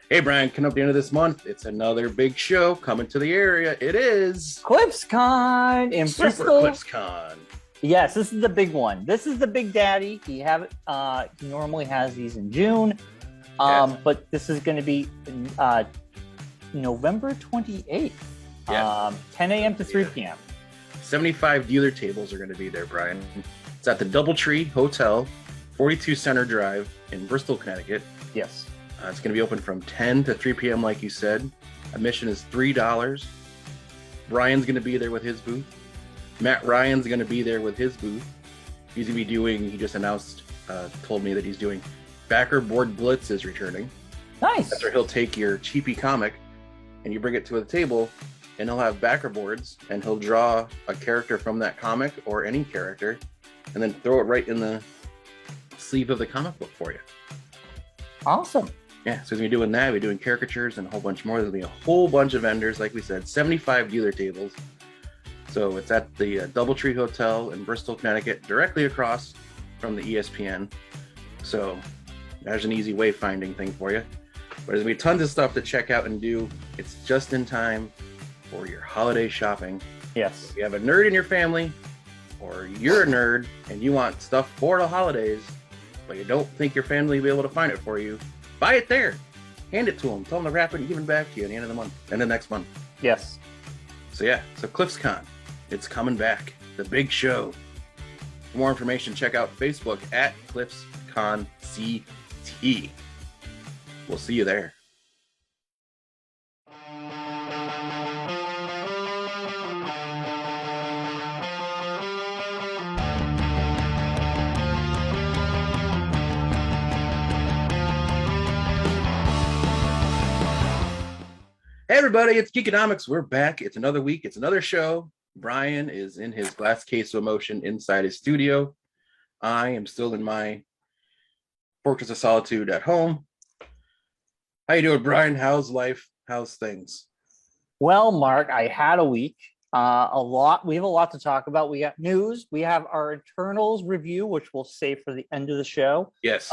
Hey, Brian, coming up the end of this month, it's another big show coming to the area. It is ClipsCon in Super Bristol. ClipsCon. Yes, this is the big one. This is the big daddy. He normally has these in June, Yes. but this is going to be November 28th, Yes. 10 a.m. to 3 p.m. 75 dealer tables are going to be there, Brian. It's at the Doubletree Hotel, 42 Center Drive in Bristol, Connecticut. Yes. It's going to be open from 10 to 3 p.m., like you said. Admission is $3. Brian's going to be there with his booth. Matt Ryan's going to be there with his booth. He's going to be doing, he just announced, told me that he's doing Backer Board Blitz is returning. Nice. That's where he'll take your cheapy comic and you bring it to the table and he'll have backer boards and he'll draw a character from that comic or any character and then throw it right in the sleeve of the comic book for you. Awesome. Yeah, so he's gonna be doing that. We'll be doing caricatures and a whole bunch more. There'll be a whole bunch of vendors, like we said, 75 dealer tables. So it's at the Doubletree Hotel in Bristol, Connecticut, directly across from the ESPN. So there's an easy wayfinding thing for you. But there's gonna be tons of stuff to check out and do. It's just in time for your holiday shopping. Yes. If you have a nerd in your family, or you're a nerd and you want stuff for the holidays, but you don't think your family will be able to find it for you, buy it there. Hand it to them. Tell them to wrap it and give it back to you at the end of the month, end of next month. Yes. So yeah, so ClipsCon, it's coming back. The big show. For more information, check out Facebook at ClipsConCT. We'll see you there. Hey everybody, it's Geekonomics. We're back. It's another week. It's another show. Brian is in his glass case of emotion inside his studio. I am still in my fortress of solitude at home. How you doing, Brian? How's life? How's things? Well, Mark, I had a week. We have a lot to talk about. We got news. We have our Eternals review, which we'll save for the end of the show. Yes.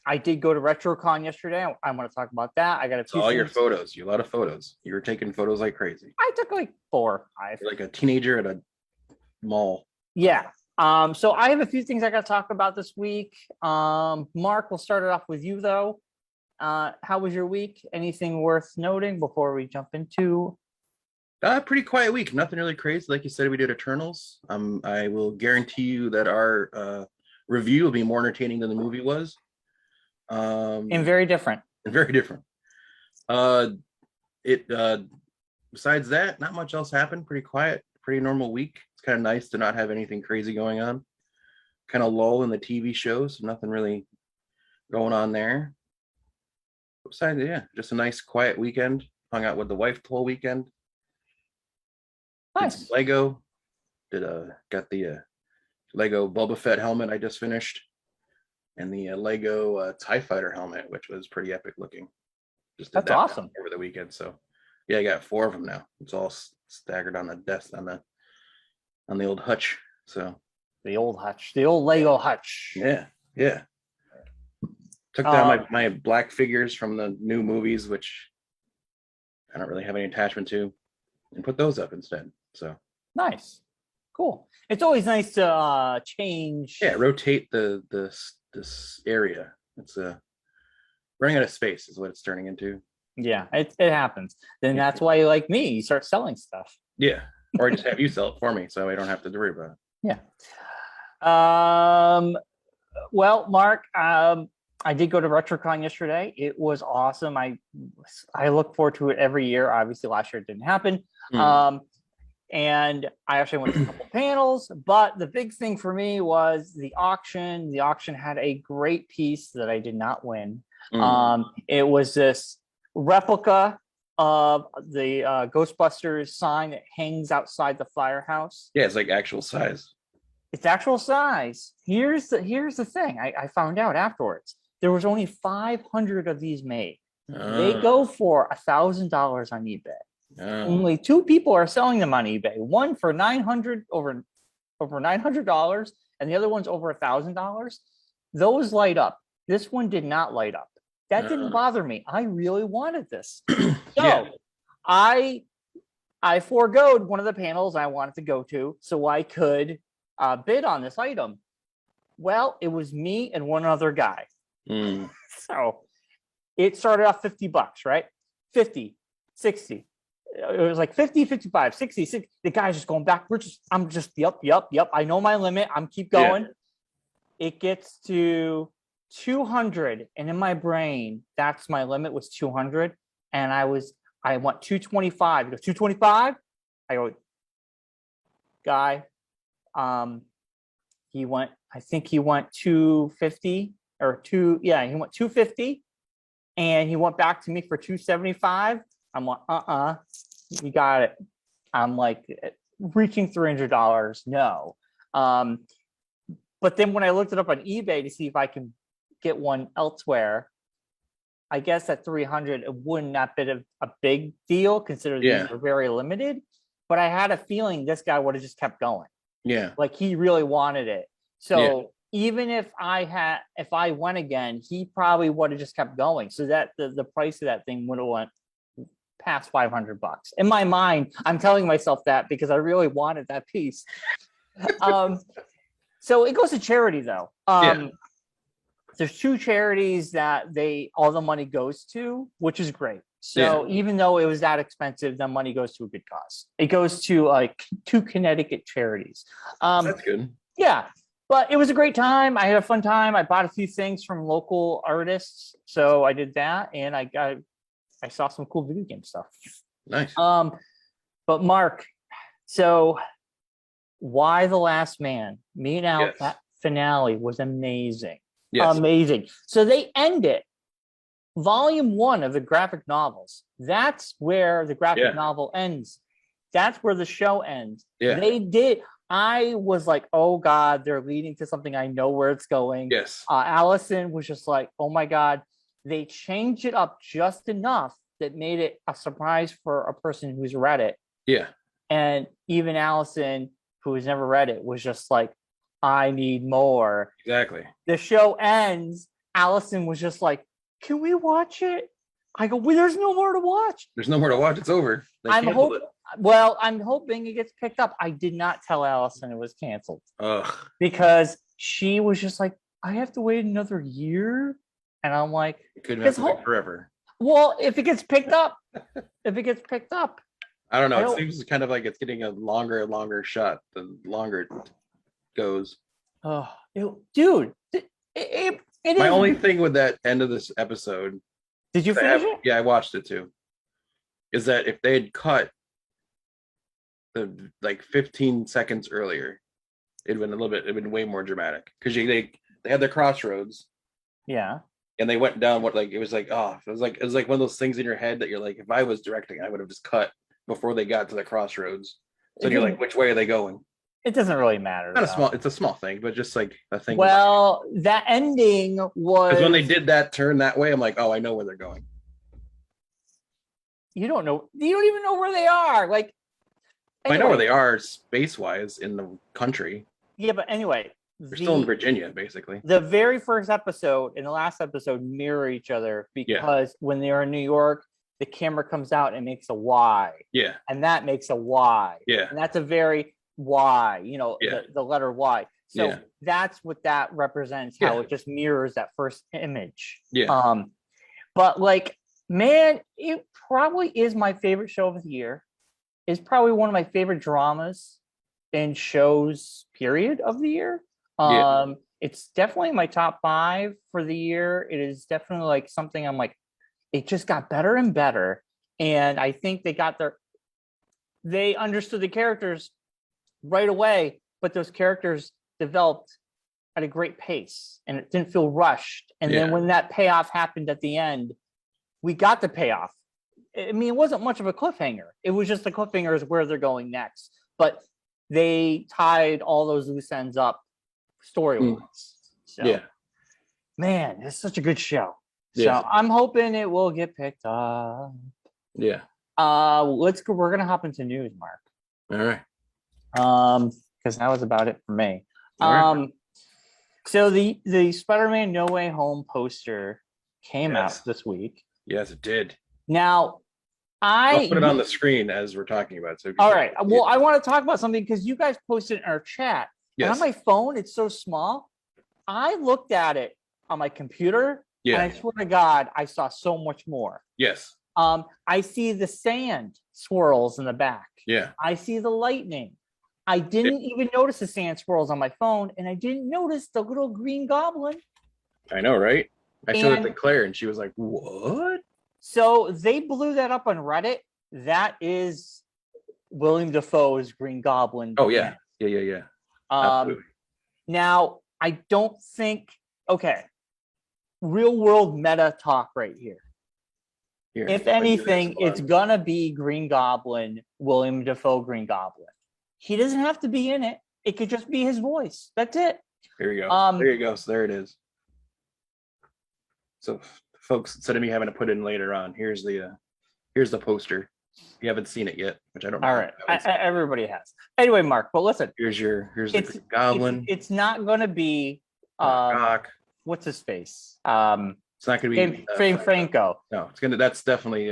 I did go to RetroCon yesterday. I want to talk about that. I got a few all your photos. You a lot of photos. You were taking photos like crazy. I took like 4 or 5. You're like a teenager at a mall. Yeah. So I have a few things I got to talk about this week. Mark, we'll start it off with you though. How was your week? Anything worth noting before we jump into? Pretty quiet week. Nothing really crazy. Like you said, we did Eternals. I will guarantee you that our review will be more entertaining than the movie was. And very different. Besides that, not much else happened. Pretty quiet, pretty normal week. It's kind of nice to not have anything crazy going on. Kind of lull in the TV shows, so nothing really going on there. Besides, yeah, just a nice quiet weekend. Hung out with the wife the whole weekend. Nice. Did some Lego. Got the Lego Boba Fett helmet I just finished. And the Lego TIE Fighter helmet, which was pretty epic looking. That's awesome. Over the weekend. So yeah, I got 4 of them now. It's all staggered on the desk on the old hutch. So the old Lego hutch. Yeah. Took down my black figures from the new movies, which I don't really have any attachment to, and put those up instead. So nice. Cool. It's always nice to change. Yeah, rotate this area. It's running out of space is what it's turning into. Yeah, it happens. Then that's why, like me, you start selling stuff. Yeah, or I just have you sell it for me, so I don't have to worry about it. Yeah. Well, Mark, I did go to RetroCon yesterday. It was awesome. I look forward to it every year. Obviously, last year it didn't happen. And I actually went to a couple panels, but the big thing for me was the auction. The auction had a great piece that I did not win. It was this replica of the Ghostbusters sign that hangs outside the firehouse. Yeah, it's like actual size. It's actual size. Here's the thing. I found out afterwards. There was only 500 of these made. They go for $1,000 on eBay. Only 2 people are selling them on eBay. One for over $900, and the other one's over $1,000. Those light up. This one did not light up. That didn't bother me. I really wanted this. So Yeah. I foregoed one of the panels I wanted to go to so I could bid on this item. Well, it was me and one other guy. So it started off $50, right? 50, 60. It was like 50, 55, 60, 60. The guy's just going back. I'm just, yep. I know my limit. I'm keep going. Yeah. It gets to 200. And in my brain, that's my limit was 200. And I want 225. He goes, 225? I go, guy, I think he went 250 or he went 250 and he went back to me for 275. I'm like, you got it. I'm like reaching $300. No. But then when I looked it up on eBay to see if I can get one elsewhere, I guess at 300, it wouldn't have been a big deal considering these were very limited. But I had a feeling this guy would have just kept going. Yeah. Like he really wanted it. So even if I went again, he probably would have just kept going. So that the price of that thing would have went past $500. In my mind, I'm telling myself that because I really wanted that piece. So it goes to charity though. There's two charities that all the money goes to, which is great. So even though it was that expensive, the money goes to a good cause. It goes to like 2 Connecticut charities. That's good. Yeah, but it was a great time. I had a fun time. I bought a few things from local artists. So I did that and I saw some cool video game stuff. Nice. But Mark, so Why the Last Man? Me Now, that finale was amazing. Yes. Amazing. So they end it. Volume 1 of the graphic novels. That's where the graphic novel ends. That's where the show ends. Yeah. They did. I was like, oh God, they're leading to something. I know where it's going. Yes. Allison was just like, oh my God. They changed it up just enough that made it a surprise for a person who's read it. Yeah. And even Allison, who has never read it, was just like, I need more. Exactly. The show ends. Allison was just like, can we watch it? I go, well, there's no more to watch. There's no more to watch. It's over. I'm hoping it gets picked up. I did not tell Allison it was canceled. Because she was just like, I have to wait another year. And I'm like, it could have to wait forever. Well, if it gets picked up, I don't know. It seems kind of like it's getting a longer and longer shot the longer it goes. Oh, dude. My only thing with that end of this episode. Did you finish it? Yeah, I watched it too. Is that if they had cut the like 15 seconds earlier, it'd been way more dramatic. Because they had their crossroads. Yeah. And they went down it was like one of those things in your head that you're like, if I was directing, I would have just cut before they got to the crossroads. So you're like, which way are they going? It doesn't really matter. It's a small thing, but just like a thing. Well, that ending was because when they did that turn that way, I'm like, oh, I know where they're going. You don't know. You don't even know where they are. Like, anyway. I know where they are space-wise in the country. Yeah, but anyway, they're still in Virginia, basically. The very first episode and the last episode mirror each other because when they're in New York, the camera comes out and makes a Y. Yeah. And that makes a Y. Yeah. And that's a very Y, the letter Y. So that's what that represents, how it just mirrors that first image. Yeah. But like, man, it probably is my favorite show of the year. It's probably one of my favorite dramas and shows, period, of the year. It's definitely my top 5 for the year. It is definitely like something I'm like, it just got better and better. And I think they understood the characters right away, but those characters developed at a great pace and it didn't feel rushed. And then when that payoff happened at the end, we got the payoff. I mean, it wasn't much of a cliffhanger. It was just the cliffhanger is where they're going next. But they tied all those loose ends up story-wise. So, man, it's such a good show. So I'm hoping it will get picked up. Yeah. Let's go. We're gonna hop into news, Mark. All right. Because that was about it for me. Right. So the Spider-Man No Way Home poster came out this week. Yes, it did. Now, I'll put it on the screen as we're talking about it. So all right. Well, I want to talk about something because you guys posted in our chat. Yes. And on my phone, it's so small. I looked at it on my computer, and I swear to God, I saw so much more. Yes. I see the sand swirls in the back. Yeah. I see the lightning. I didn't even notice the sand swirls on my phone, and I didn't notice the little green goblin. I know, right? I showed it to Claire, and she was like, "What?" So they blew that up on Reddit. That is William Dafoe's Green Goblin. Oh yeah, yeah. Now I don't think. Okay, real world meta talk right here. If anything, it's gonna be Green Goblin, William Dafoe Green Goblin. He doesn't have to be in it. It could just be his voice. That's it. There you go. There you go. So there it is. So folks, instead of me having to put in later on, here's the poster. You haven't seen it yet, which I don't know. All right. Everybody has. Anyway, Mark, but listen. Here's the Goblin. It's not gonna be what's his face? It's not going to be Franco. No, that's definitely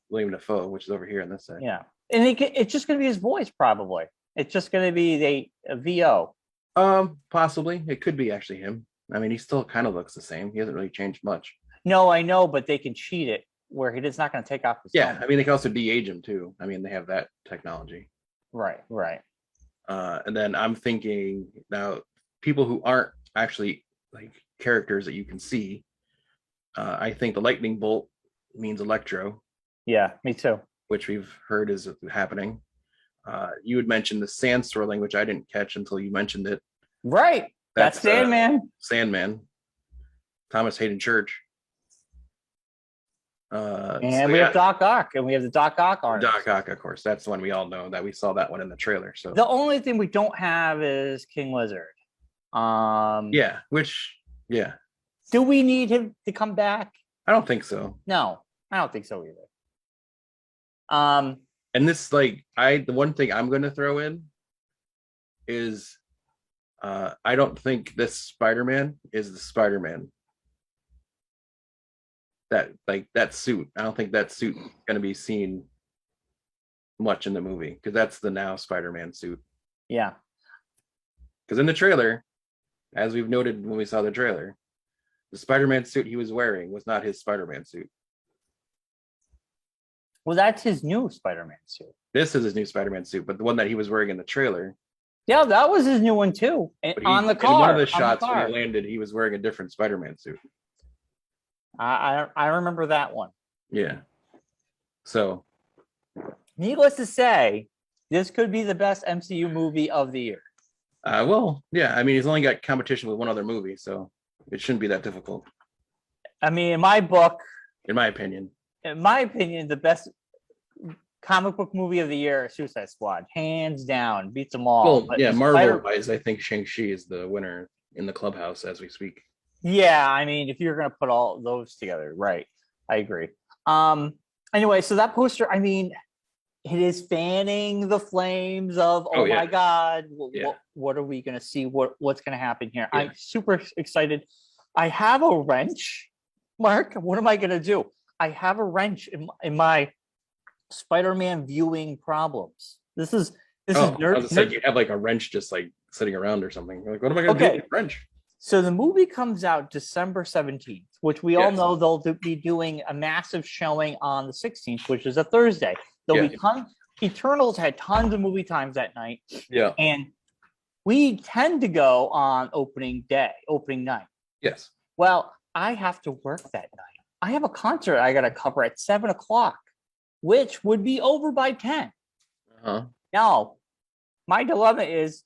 William Dafoe, which is over here on this side. Yeah, and it's just going to be his voice, probably. It's just going to be a VO. Possibly. It could be actually him. I mean, he still kind of looks the same. He hasn't really changed much. No, I know, but they can cheat it where he's not going to take off his phone. I mean, they can also de-age him too. I mean, they have that technology. Right. And then I'm thinking now, people who aren't actually like characters that you can see. I think the lightning bolt means Electro. Yeah, me too. Which we've heard is happening. You had mentioned the sand swirling, which I didn't catch until you mentioned it. Right. That's Sandman. Sandman. Thomas Hayden Church. And we have Doc Ock, and we have the Doc Ock artist. Doc Ock, of course. That's the one we all know that we saw that one in the trailer. So the only thing we don't have is King Lizard. Yeah. Do we need him to come back? I don't think so. No, I don't think so either. And this, the one thing I'm going to throw in is, I don't think this Spider-Man is the Spider-Man. That suit. I don't think that suit is going to be seen much in the movie because that's the now Spider-Man suit. Yeah. Because in the trailer, as we've noted when we saw the trailer, the Spider-Man suit he was wearing was not his Spider-Man suit. Well, that's his new Spider-Man suit. This is his new Spider-Man suit, but the one that he was wearing in the trailer. Yeah, that was his new one too. On the car. In one of the shots when he landed, he was wearing a different Spider-Man suit. I remember that one. Yeah. So. Needless to say, this could be the best MCU movie of the year. Well, yeah. I mean, he's only got competition with one other movie, so it shouldn't be that difficult. I mean, in my opinion, the best comic book movie of the year is Suicide Squad, hands down, beats them all. Well, yeah, Marvel-wise, I think Shang-Chi is the winner in the clubhouse as we speak. Yeah, I mean, if you're gonna put all those together, right? I agree. Anyway, so that poster, I mean, it is fanning the flames of my God, what are we gonna see? What's gonna happen here? Yeah. I'm super excited. I have a wrench, Mark. What am I gonna do? I have a wrench in my Spider-Man viewing problems. This is nerd. I was saying you have like a wrench just like sitting around or something. You're like, what am I gonna do with a wrench? So the movie comes out December 17th, which we all know they'll be doing a massive showing on the 16th, which is a Thursday. There'll be Eternals had tons of movie times that night. Yeah. And we tend to go on opening night. Yes. Well, I have to work that night. I have a concert I got to cover at 7:00, which would be over by 10. Uh-huh. Now, my dilemma is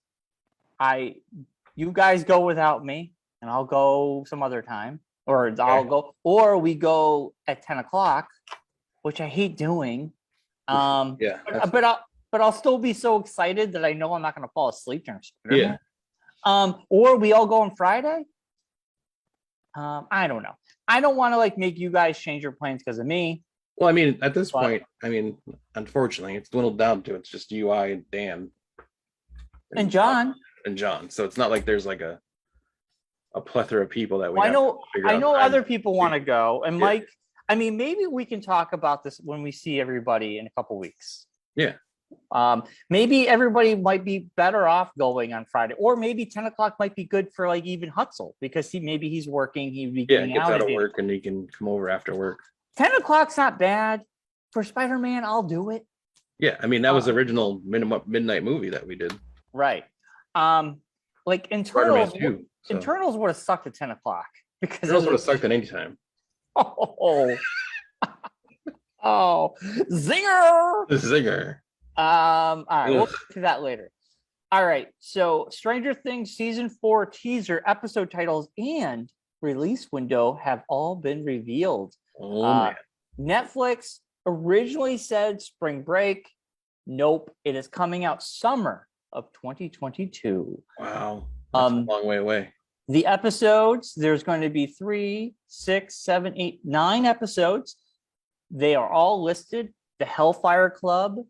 you guys go without me and I'll go some other time, or or we go at 10:00, which I hate doing. But I'll still be so excited that I know I'm not going to fall asleep during Spider-Man. Yeah. Or we all go on Friday. I don't know. I don't want to make you guys change your plans because of me. Well, I mean, at this point, unfortunately, it's dwindled down to it's just you, I, Dan, and John. So it's not like there's like a a plethora of people that we Well, have to figure I out know times. other people want to go, and Yeah. Mike. I mean, maybe we can talk about this when we see everybody in a couple weeks. Yeah. Maybe everybody might be better off going on Friday, or maybe 10 o'clock might be good for like even Hutzel because he's working. He'd be Yeah, getting gets out out at of 8 work and he can come over after work. 10 o'clock's not bad for Spider-Man. I'll do it. Yeah, I mean that was the original midnight movie that we did. Right. Like Spider-Man 2. So. Internals would have sucked at 10 o'clock because Internals would have sucked at any time. Oh, oh, zinger! Zinger. All right, we'll get to that later. All right, so Stranger Things season 4 teaser, episode titles, and release window have all been revealed. Oh man. Netflix originally said spring break. Nope, it is coming out summer of 2022. Wow, that's a long way away. The episodes, there's going to be 3, 6, 7, 8, 9 episodes. They are all listed. The Hellfire Club,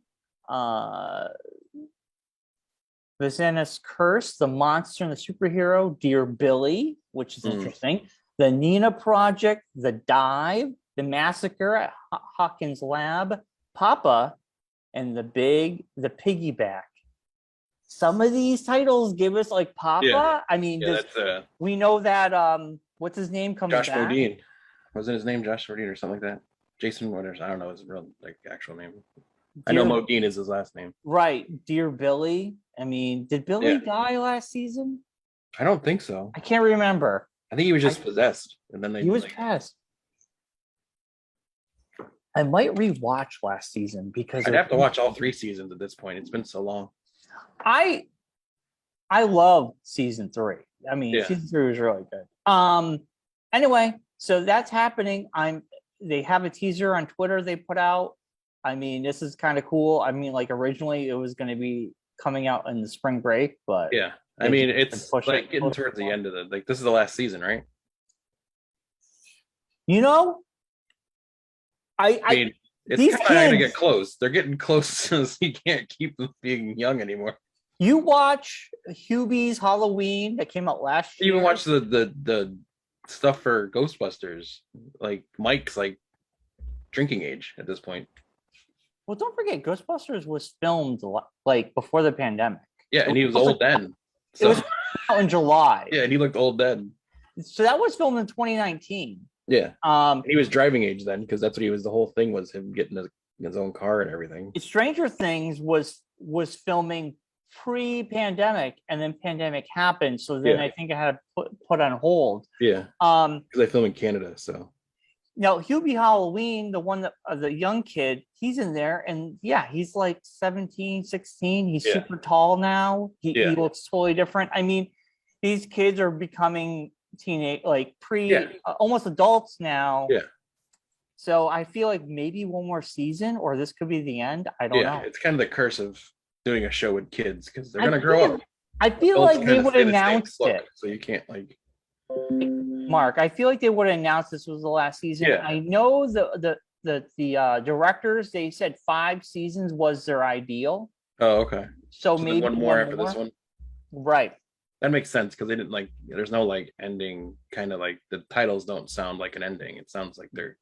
Visanna's Curse, The Monster and the Superhero, Dear Billy, which is interesting. The Nina Project, The Dive, The Massacre at Hawkins Lab, Papa, and the Piggyback. Some of these titles give us like Papa. Yeah. I mean, that's, we know that what's his name comes Josh back. Modine. Wasn't his name Josh Modine or something like that? Jason Waters. I don't know his real like actual name. I know Modine is his last name. Right. Dear Billy. I mean, did Billy die last season? I don't think so. I can't remember. I think he was just possessed. And then he was possessed. I might rewatch last season because I'd have to watch all 3 seasons at this point. It's been so long. I love season 3. I mean, season 3 was really good. Anyway, so that's happening. They have a teaser on Twitter they put out. I mean, this is kind of cool. I mean, like originally it was going to be coming out in the spring break, but yeah, I mean, it's like getting towards the end of it. Like this is the last season, right? You know, I mean, it's kind of going to get close. They're getting close since you can't keep them being young anymore. You watch Hubie's Halloween that came out last year. You even watch the stuff for Ghostbusters. Like Mike's like drinking age at this point. Well, don't forget, Ghostbusters was filmed like before the pandemic. Yeah, and he was old then. So. It was out in July. Yeah, and he looked old then. So that was filmed in 2019. Yeah. And he was driving age then because that's what he was. The whole thing was him getting his own car and everything. Stranger Things was filming pre-pandemic, and then pandemic happened. So then I think I had to put on hold. Yeah. Because I film in Canada, so. Now, Hubie Halloween, the one that the young kid, he's in there, and he's like 17, 16. He's super tall now. He looks totally different. I mean, these kids are becoming almost adults now. Yeah. So I feel like maybe one more season, or this could be the end. I don't know. It's kind of the curse of doing a show with kids because they're gonna grow up. I feel like they would announce it, so you can't like. Mark, I feel like they would announce this was the last season. Yeah. I know the directors, they said 5 seasons was their ideal. Oh, okay. So maybe one more after this one. Right. That makes sense because they didn't like. There's no like ending. Kind of like the titles don't sound like an ending. It sounds like they're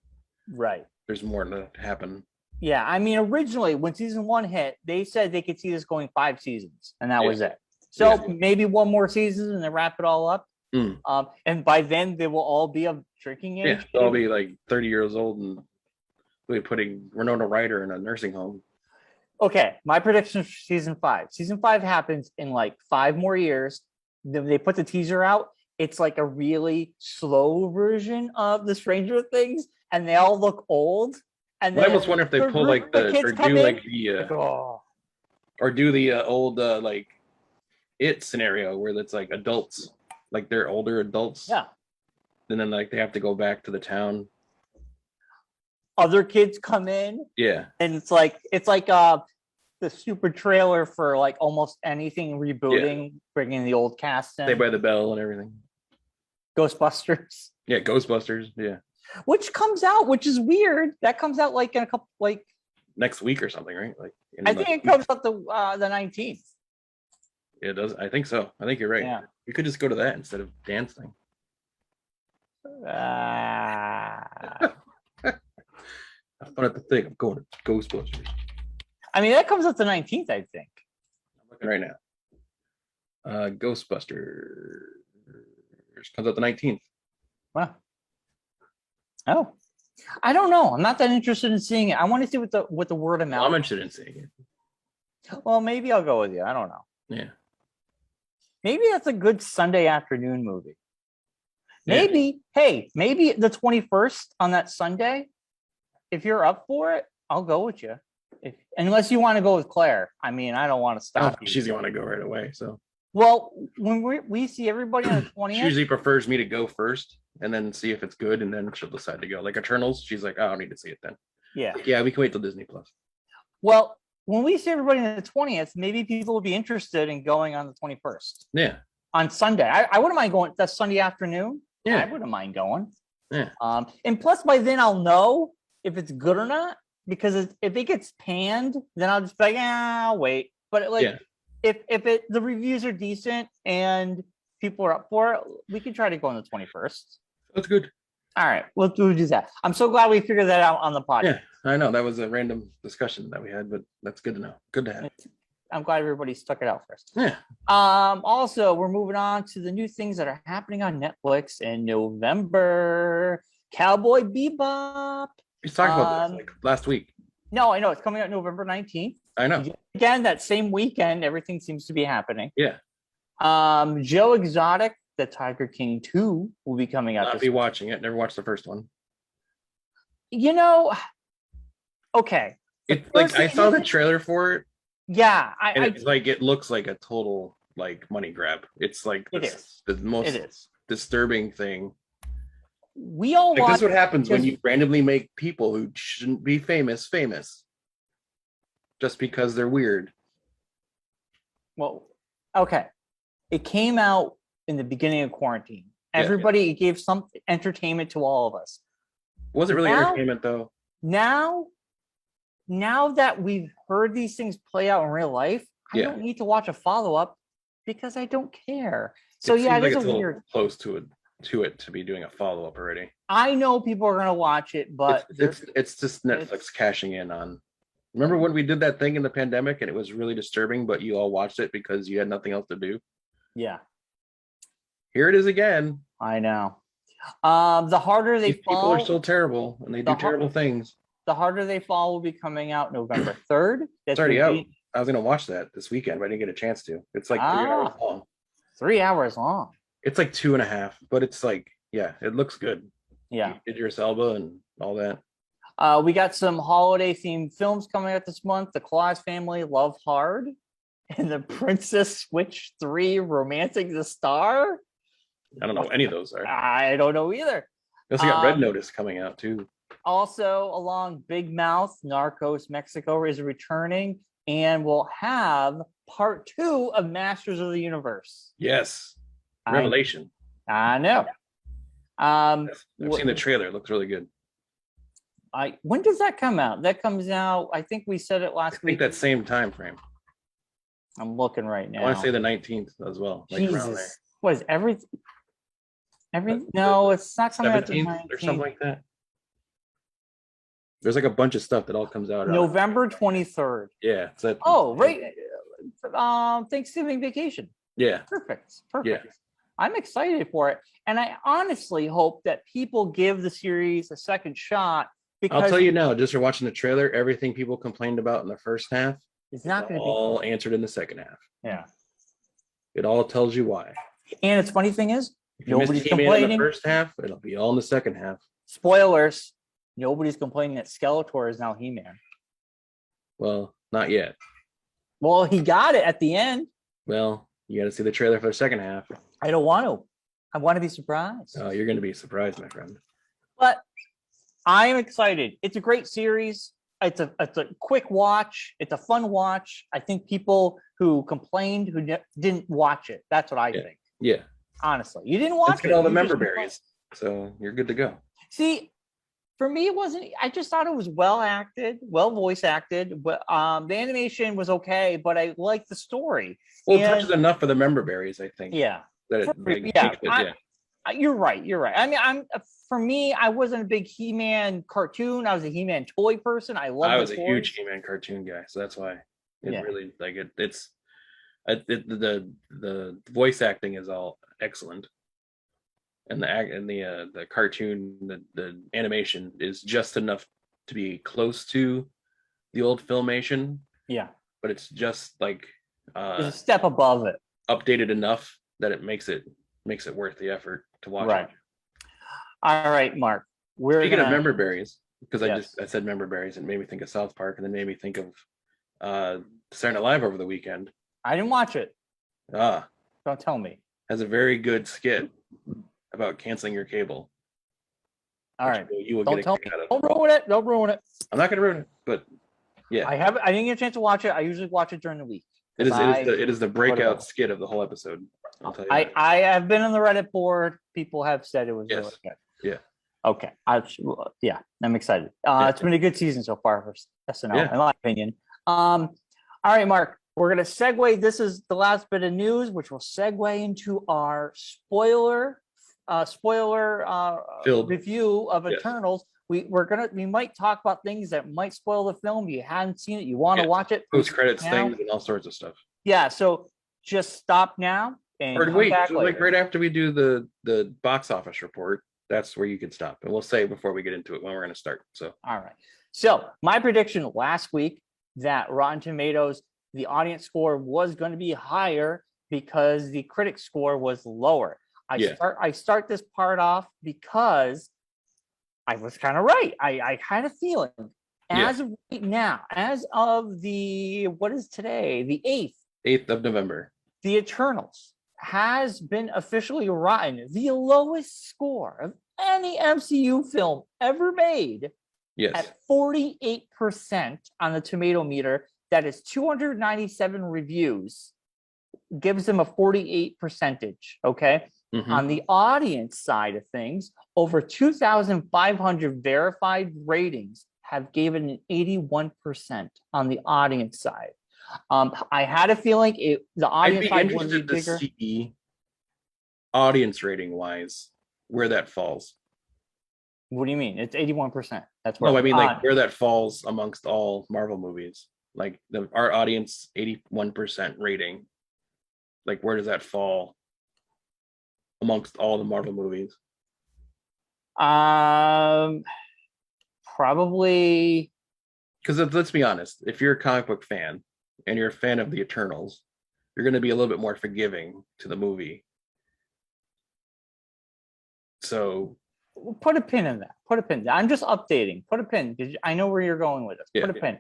right. There's more to happen. Yeah, I mean, originally when season 1 hit, they said they could see this going 5 seasons, and that was it. So maybe one more season and then wrap it all up. And by then they will all be of drinking age. Yeah, they'll all be like 30 years old and they'll be putting Winona Ryder in a nursing home. Okay, my prediction for season 5. Season 5 happens in like 5 more years. Then they put the teaser out. It's like a really slow version of the Stranger Things, and they all look old. And then I almost wonder if they pull like or do the old like It scenario where it's like adults. Like they're older adults. Yeah. And then like they have to go back to the town. Other kids come in. Yeah. And it's like the super trailer for like almost anything rebooting, bringing the old cast in. Saved by the Bell and everything. Ghostbusters. Yeah, Ghostbusters. Yeah. Which comes out, which is weird. That comes out like in a couple next week or something, right? Like I think it comes out the 19th. It does. I think so. I think you're right. Yeah. We could just go to that instead of dancing. Ah. Have fun at the thing. I'm going to Ghostbusters. I mean, that comes up the 19th, I think. I'm looking right now. Ghostbusters comes out the 19th. Wow. Oh, I don't know. I'm not that interested in seeing it. I want to see what the word of mouth. I'm interested in seeing it. Well, maybe I'll go with you. I don't know. Yeah. Maybe that's a good Sunday afternoon movie. Yeah. Maybe, hey, maybe the 21st on that Sunday. If you're up for it, I'll go with you. Unless you want to go with Claire. I mean, I don't want to stop you. She's going to go right away. So. Well, when we see everybody on the 20th, she usually prefers me to go first and then see if it's good, and then she'll decide to go. Like Eternals, she's like, oh, I don't need to see it then. Yeah. Yeah, we can wait till Disney Plus. Well, when we see everybody on the 20th, maybe people will be interested in going on the 21st. Yeah. On Sunday. I wouldn't mind going. That's Sunday afternoon. Yeah. I wouldn't mind going. Yeah. And plus by then I'll know if it's good or not, because if it gets panned, then I'll just be like, I'll wait. But if the reviews are decent and people are up for it, we can try to go on the 21st. That's good. All right, we'll do that. I'm so glad we figured that out on the podcast. Yeah, I know that was a random discussion that we had, but that's good to know. Good to have. I'm glad everybody stuck it out first. Yeah. Also, we're moving on to the new things that are happening on Netflix in November. Cowboy Bebop. We talked about this like last week. No, I know it's coming out November 19th. I know. Again, that same weekend, everything seems to be happening. Yeah. Joe Exotic, the Tiger King 2 will be coming out. I'll be watching it. Never watched the first one. You know, okay. It's like I saw the trailer for it. Yeah, it's like it looks like a total like money grab. It's like the most disturbing thing. We all like, this is what happens when you randomly make people who shouldn't be famous just because they're weird. Well, okay. It came out in the beginning of quarantine. Everybody gave some entertainment to all of us. Was it really entertainment though? Now that we've heard these things play out in real life, I don't need to watch a follow-up because I don't care. So it is a weird close to it to be doing a follow-up already. I know people are gonna watch it, but it's just Netflix cashing in on. Remember when we did that thing in the pandemic and it was really disturbing, but you all watched it because you had nothing else to do? Yeah. Here it is again. I know. The harder they fall, people are still terrible and they do terrible things. The Harder They Fall will be coming out November 3rd. It's already out. I was going to watch that this weekend, but I didn't get a chance to. It's like 3 hours long. 3 hours long. It's like 2.5, but it's like, it looks good. Yeah. Idris Elba and all that. We got some holiday themed films coming out this month. The Claus Family, Love Hard, and The Princess Switch 3, Romancing the Star. I don't know what any of those are. I don't know either. We also got Red Notice coming out too. Also, along Big Mouth, Narcos Mexico is returning, and we'll have part 2 of Masters of the Universe. Yes. Revelation. I know. I've seen the trailer. It looks really good. When does that come out? That comes out, I think we said it last week. I think that same time frame. I'm looking right now. I want to say the 19th as well. Like around there. What is everything? No, it's not coming out the 17th or something like that. There's like a bunch of stuff that all comes out. November 23rd. Yeah. Right. Thanksgiving vacation. Yeah. Perfect. Yeah. I'm excited for it. And I honestly hope that people give the series a second shot. Because I'll tell you now, just for watching the trailer, everything people complained about in the first half is not going to be all answered in the second half. Yeah. It all tells you why. And its funny thing is, nobody's complaining in the first half. It'll be all in the second half. Spoilers. Nobody's complaining that Skeletor is now He-Man. Well, not yet. Well, he got it at the end. Well, you got to see the trailer for the second half. I don't want to. I want to be surprised. Oh, you're going to be surprised, my friend. But I am excited. It's a great series. It's a quick watch. It's a fun watch. I think people who complained who didn't watch it. That's what I think. Yeah. Honestly, you didn't watch it. Let's get all the member berries. So you're good to go. See, for me, it wasn't. I just thought it was well acted, well voice acted. But the animation was okay, but I liked the story. Well, it touches enough for the member berries, I think. Yeah. That You're right. You're right. I mean, for me, I wasn't a big He-Man cartoon. I was a He-Man toy person. I love. I was a huge He-Man cartoon guy, so that's why really like it. The voice acting is all excellent, and the cartoon, the animation is just enough to be close to the old Filmation. Yeah, but it's just like it's a step above it, updated enough that it makes it worth the effort to watch it. All right, Mark. Speaking of member berries, because I said member berries and made me think of South Park, and then made me think of Saturday Night Live over the weekend. I didn't watch it. Don't tell me. Has a very good skit about canceling your cable. All right. You will get a kick out of. Don't ruin it. Don't ruin it. I'm not going to ruin it, but yeah. I didn't get a chance to watch it. I usually watch it during the week. It is the breakout skit of the whole episode. I'll tell you I have been on the Reddit board. People have said it was really good. Yeah. Okay. I'm excited. It's been a good season so far for SNL, in my opinion. All right, Mark. We're going to segue. This is the last bit of news, which will segue into our spoiler review of Eternals. We might talk about things that might spoil the film. You hadn't seen it, you want to watch it. Post credits things and all sorts of stuff. Yeah, so just stop now and wait, like right after we do the box office report, that's where you can stop. And we'll say before we get into it when we're going to start. So all right. So my prediction last week that Rotten Tomatoes, the audience score was going to be higher because the critic score was lower. I start this part off because I was kind of right. I had a feeling as of right now, as of what is today? The 8th of November. The Eternals has been officially rotten the lowest score of any MCU film ever made. Yes. At 48% on the tomato meter. That is 297 reviews. Gives them a 48 percentage. Okay. Mm-hmm. On the audience side of things, over 2,500 verified ratings have given an 81% on the audience side. I had a feeling the audience side would be bigger. See audience rating wise, where that falls. What do you mean? It's 81%. That's where. No, I mean like where that falls amongst all Marvel movies. Like our audience 81% rating. Like where does that fall amongst all the Marvel movies? Probably. Because let's be honest, if you're a comic book fan and you're a fan of the Eternals, you're going to be a little bit more forgiving to the movie. So put a pin in that. Put a pin. I'm just updating. Put a pin. I know where you're going with this. Put a pin.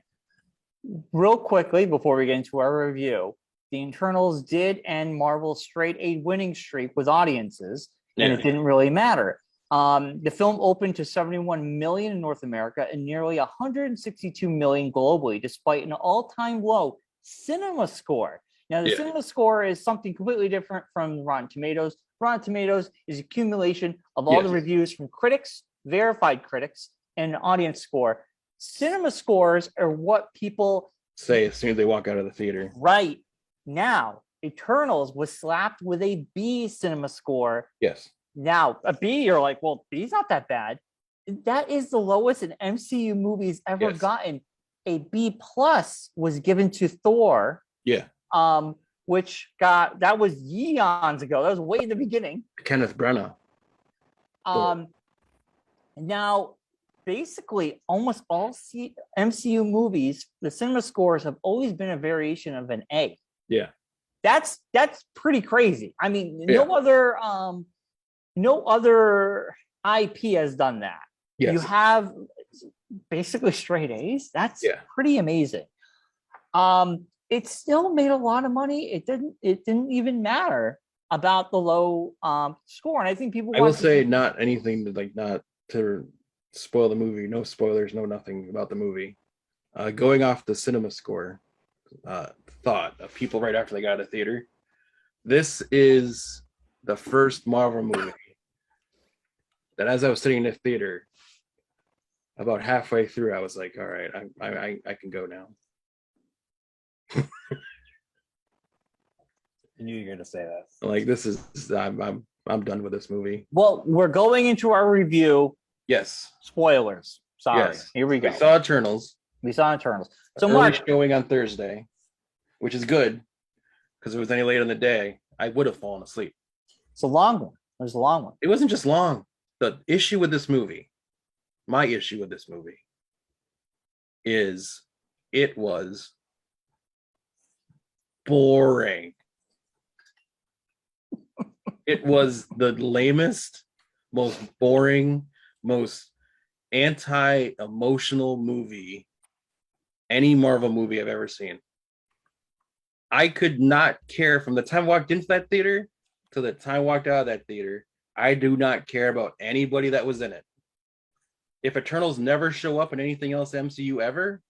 Real quickly before we get into our review, the Eternals did end Marvel's straight A winning streak with audiences, and it didn't really matter. The film opened to 71 million in North America and nearly 162 million globally, despite an all-time low cinema score. Now, the cinema score is something completely different from Rotten Tomatoes. Rotten Tomatoes is accumulation of all the reviews from critics, verified critics, and an audience score. Cinema scores are what people say as soon as they walk out of the theater. Right. Now, Eternals was slapped with a B cinema score. Yes. Now, a B, you're like, well, B's not that bad. That is the lowest an MCU movie's ever gotten. A B plus was given to Thor. Yeah. That was eons ago. That was way in the beginning. Kenneth Branagh. Now, basically, almost all MCU movies, the cinema scores have always been a variation of an A. Yeah. That's pretty crazy. I mean, no other IP has done that. Yes. You have basically straight A's. That's pretty amazing. It still made a lot of money. It didn't even matter about the low score. And I think people. I will say not anything not to spoil the movie. No spoilers. No nothing about the movie. Going off the cinema score, thought of people right after they got out of theater. This is the first Marvel movie that, as I was sitting in the theater, about halfway through, I was like, "All right, I can go now." I knew you were gonna say that. Like this is I'm I'm done with this movie. Well, we're going into our review. Yes. Spoilers. Sorry. Yes. Here we go. We saw Eternals. We saw Eternals. So early Mark, showing on Thursday, which is good because if it was any later in the day, I would have fallen asleep. it's a long one. It was a long one. It wasn't just long. The issue with this movie, my issue with this movie, is it was boring. It was the lamest, most boring, most anti-emotional movie, any Marvel movie I've ever seen. I could not care from the time I walked into that theater to the time I walked out of that theater. I do not care about anybody that was in it. If Eternals never show up in anything else MCU ever,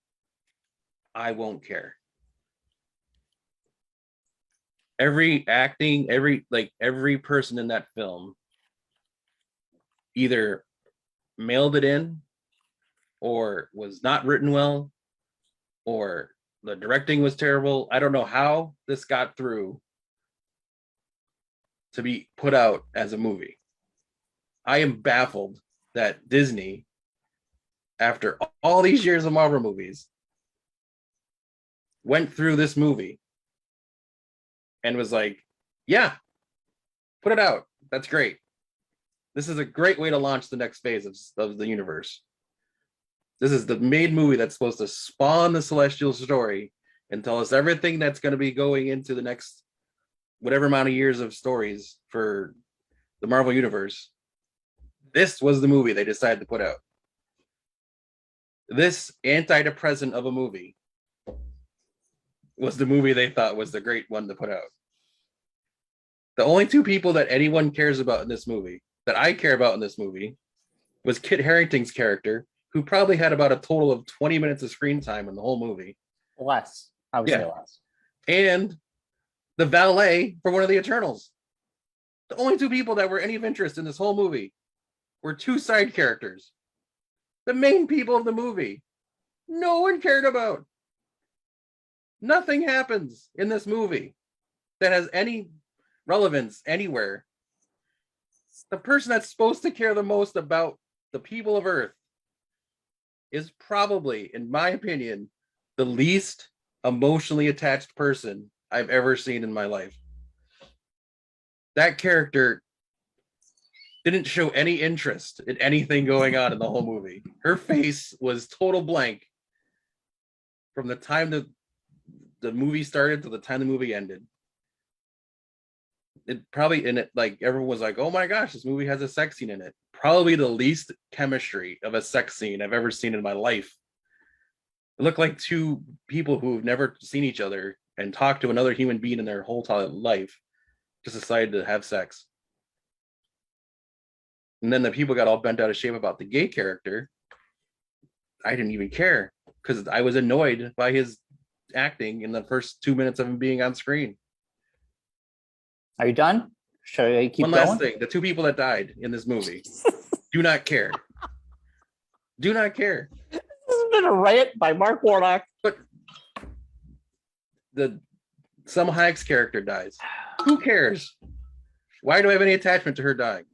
I won't care. Every acting, every person in that film either mailed it in or was not written well or the directing was terrible. I don't know how this got through to be put out as a movie. I am baffled that Disney, after all these years of Marvel movies, went through this movie and was like, yeah, put it out. That's great. This is a great way to launch the next phase of the universe. This is the main movie that's supposed to spawn the Celestial story and tell us everything that's going to be going into the next whatever amount of years of stories for the Marvel Universe. This was the movie they decided to put out. This antidepressant of a movie was the movie they thought was the great one to put out. The only two people that anyone cares about in this movie, that I care about in this movie, was Kit Harington's character, who probably had about a total of 20 minutes of screen time in the whole movie. Less. I would say less. And the valet for one of the Eternals. The only two people that were any of interest in this whole movie were two side characters. The main people of the movie, no one cared about. Nothing happens in this movie that has any relevance anywhere. The person that's supposed to care the most about the people of Earth is probably, in my opinion, the least emotionally attached person I've ever seen in my life. That character didn't show any interest in anything going on in the whole movie. Her face was total blank from the time the movie started to the time the movie ended. It probably, and it, like, everyone was like, oh my gosh, this movie has a sex scene in it. Probably the least chemistry of a sex scene I've ever seen in my life. It looked like two people who've never seen each other and talked to another human being in their whole life just decided to have sex. And then the people got all bent out of shape about the gay character. I didn't even care because I was annoyed by his acting in the first 2 minutes of him being on screen. Are you done? Should I keep One going? last thing. The two people that died in this movie do not care. Do not care. This has been a rant by Mark Warnock. But Selma Hayek's character dies. Who cares? Why do I have any attachment to her dying?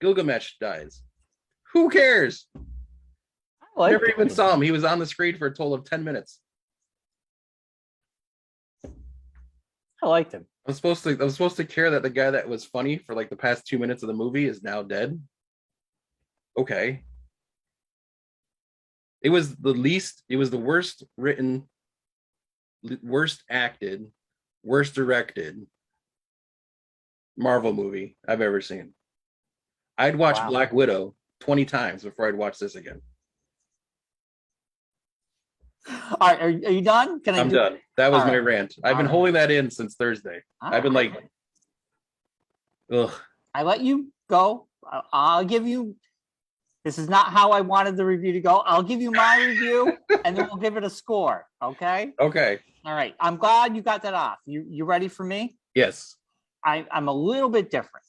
Gilgamesh dies. Who cares? I never even saw him. He was on the screen for a total of 10 minutes. I liked him. I'm supposed to care that the guy that was funny for like the past 2 minutes of the movie is now dead. Okay. It was the worst written, worst acted, worst directed Marvel movie I've ever seen. I'd watch Black Widow 20 times before I'd watch this again. All right, are you done? I'm done. That was my rant. I've been holding that in since Thursday. I've been like, ugh. I let you go. I'll give you. This is not how I wanted the review to go. I'll give you my review, and then we'll give it a score. Okay. Okay. All right. I'm glad you got that off. You ready for me? Yes. I'm a little bit different.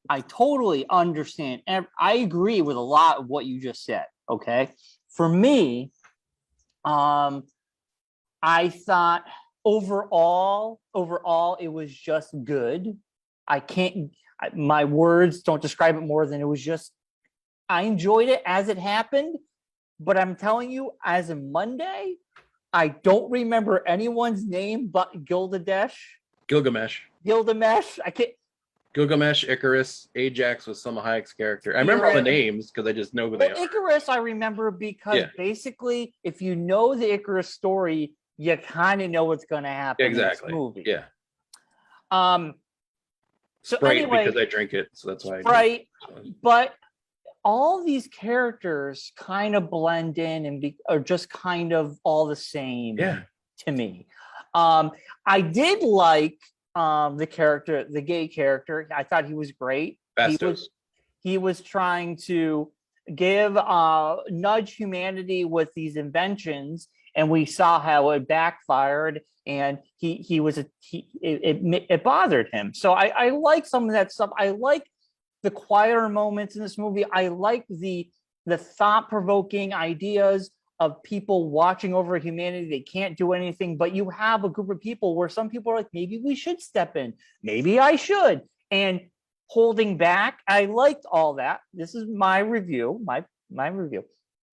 I totally understand. And I agree with a lot of what you just said. Okay. For me, I thought overall, it was just good. I can't. My words don't describe it more than it was just. I enjoyed it as it happened, but I'm telling you, as of Monday, I don't remember anyone's name but Gilgamesh. I can't. Gilgamesh, Icarus, Ajax was Selma Hayek's character. I remember all the names because I just know who they are. Icarus, I remember because basically, if you know the Icarus story, you kind of know what's going to happen in this movie. Yeah. So Sprite, anyway, because I drink it, so that's why. Sprite, but all these characters kind of blend in and are just kind of all the same to me. I did like the gay character. I thought he was great. Bastos. He was trying to give nudge humanity with these inventions, and we saw how it backfired. And it bothered him. So I like some of that stuff. I like the quieter moments in this movie. I like the thought-provoking ideas of people watching over humanity. They can't do anything, but you have a group of people where some people are like, maybe we should step in. Maybe I should. And holding back. I liked all that. This is my review, my review.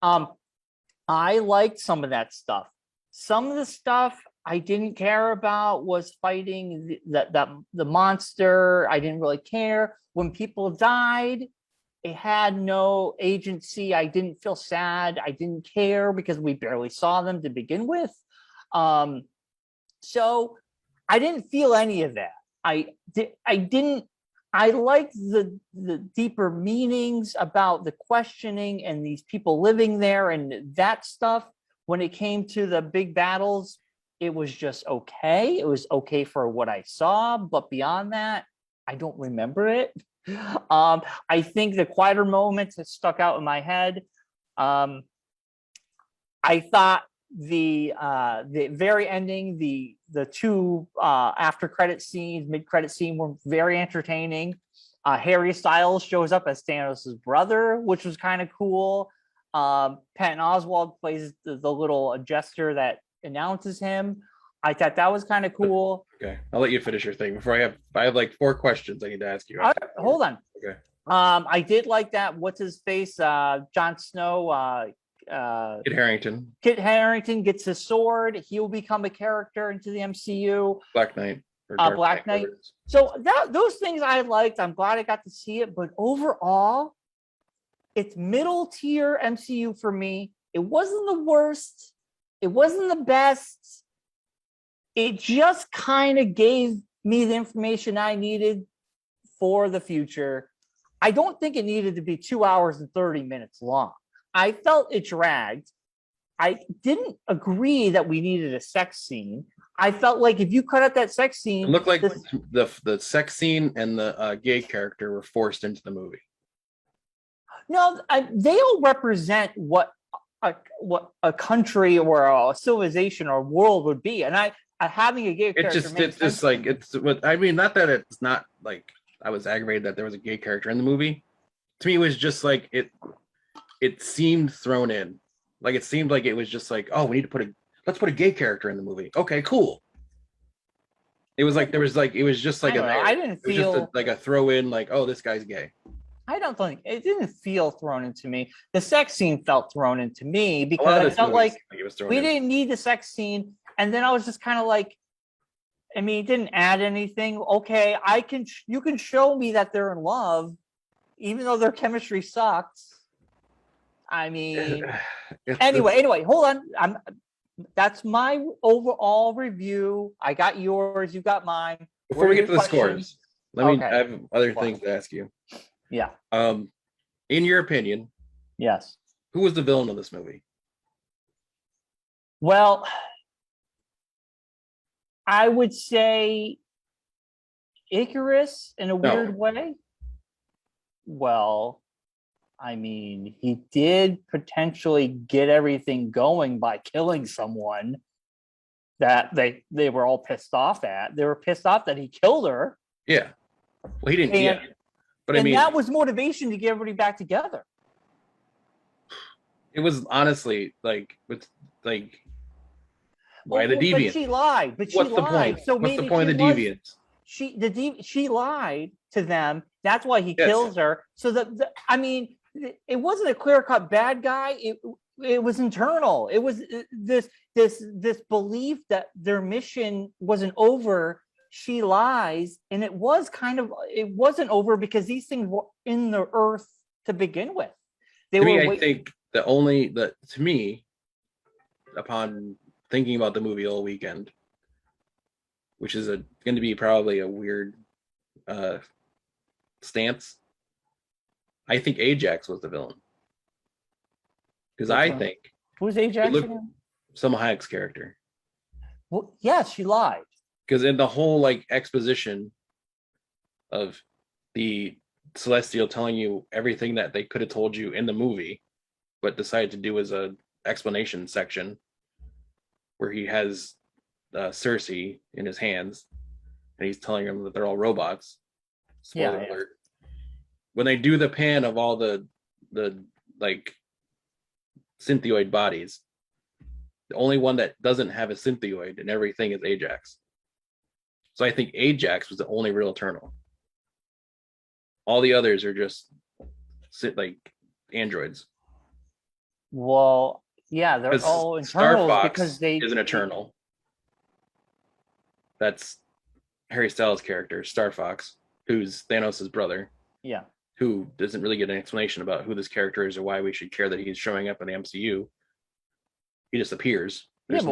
I liked some of that stuff. Some of the stuff I didn't care about was fighting the monster. I didn't really care. When people died, it had no agency. I didn't feel sad. I didn't care because we barely saw them to begin with. So I didn't feel any of that. I liked the deeper meanings about the questioning and these people living there and that stuff. When it came to the big battles, it was just okay. It was okay for what I saw, but beyond that, I don't remember it. I think the quieter moments that stuck out in my head. I thought the very ending, the two after credit scenes, mid credit scene were very entertaining. Harry Styles shows up as Thanos' brother, which was kind of cool. Patton Oswalt plays the little jester that announces him. I thought that was kind of cool. Okay, I'll let you finish your thing before I have like 4 questions I need to ask you. Hold on. Okay. I did like that. What's his face? Jon Snow. Kit Harington. Kit Harington gets his sword. He'll become a character into the MCU. Black Knight. Black Knight. So those things I liked. I'm glad I got to see it. But overall, it's middle tier MCU for me. It wasn't the worst. It wasn't the best. It just kind of gave me the information I needed for the future. I don't think it needed to be 2 hours and 30 minutes long. I felt it dragged. I didn't agree that we needed a sex scene. I felt like if you cut out that sex scene, it looked like the sex scene and the gay character were forced into the movie. No, they all represent what a country or a civilization or world would be, and having a gay character. It's just like it's what I mean. Not that it's not like I was aggravated that there was a gay character in the movie. To me, it was just like it seemed thrown in. Like it seemed like it was just like, oh, we need to let's put a gay character in the movie. Okay, cool. It was like it was just like I didn't feel like a throw in, like, oh, this guy's gay. I don't think it didn't feel thrown into me. The sex scene felt thrown into me because I felt like we didn't need the sex scene. And then I was just kind of like, I mean, it didn't add anything. Okay, you can show me that they're in love, even though their chemistry sucks. I mean, anyway, hold on. That's my overall review. I got yours, you got mine. Before we get to the scores, I have other things to ask you. Yeah. In your opinion, yes, who was the villain of this movie? Well, I would say Icarus in a weird way. Well, I mean, he did potentially get everything going by killing someone that they were all pissed off at. They were pissed off that he killed her. Yeah. Well, he didn't. But I mean, that was motivation to get everybody back together. It was honestly like, why the deviant? But she lied. What's the point? So what's the point of the deviants? she lied to them. That's why he kills her. So I mean, it wasn't a clear-cut bad guy. It was internal. It was this belief that their mission wasn't over. She lies, and it wasn't over because these things were in the earth to begin with. I think to me, upon thinking about the movie all weekend, which is going to be probably a weird stance, I think Ajax was the villain. Because I think who's Ajax again? Salma Hayek's character. Well, yes, she lied. Because in the whole like exposition of the Celestial telling you everything that they could have told you in the movie, but decided to do as a explanation section where he has Cersei in his hands and he's telling them that they're all robots. Spoiler alert. When they do the pan of all the like synthioid bodies, the only one that doesn't have a synthioid and everything is Ajax. So I think Ajax was the only real Eternal. All the others are just like androids. Well, yeah, they're all Eternals because they is an Eternal. That's Harry Styles' character, Star Fox, who's Thanos' brother. Yeah. Who doesn't really get an explanation about who this character is or why we should care that he's showing up in the MCU. He just appears. There's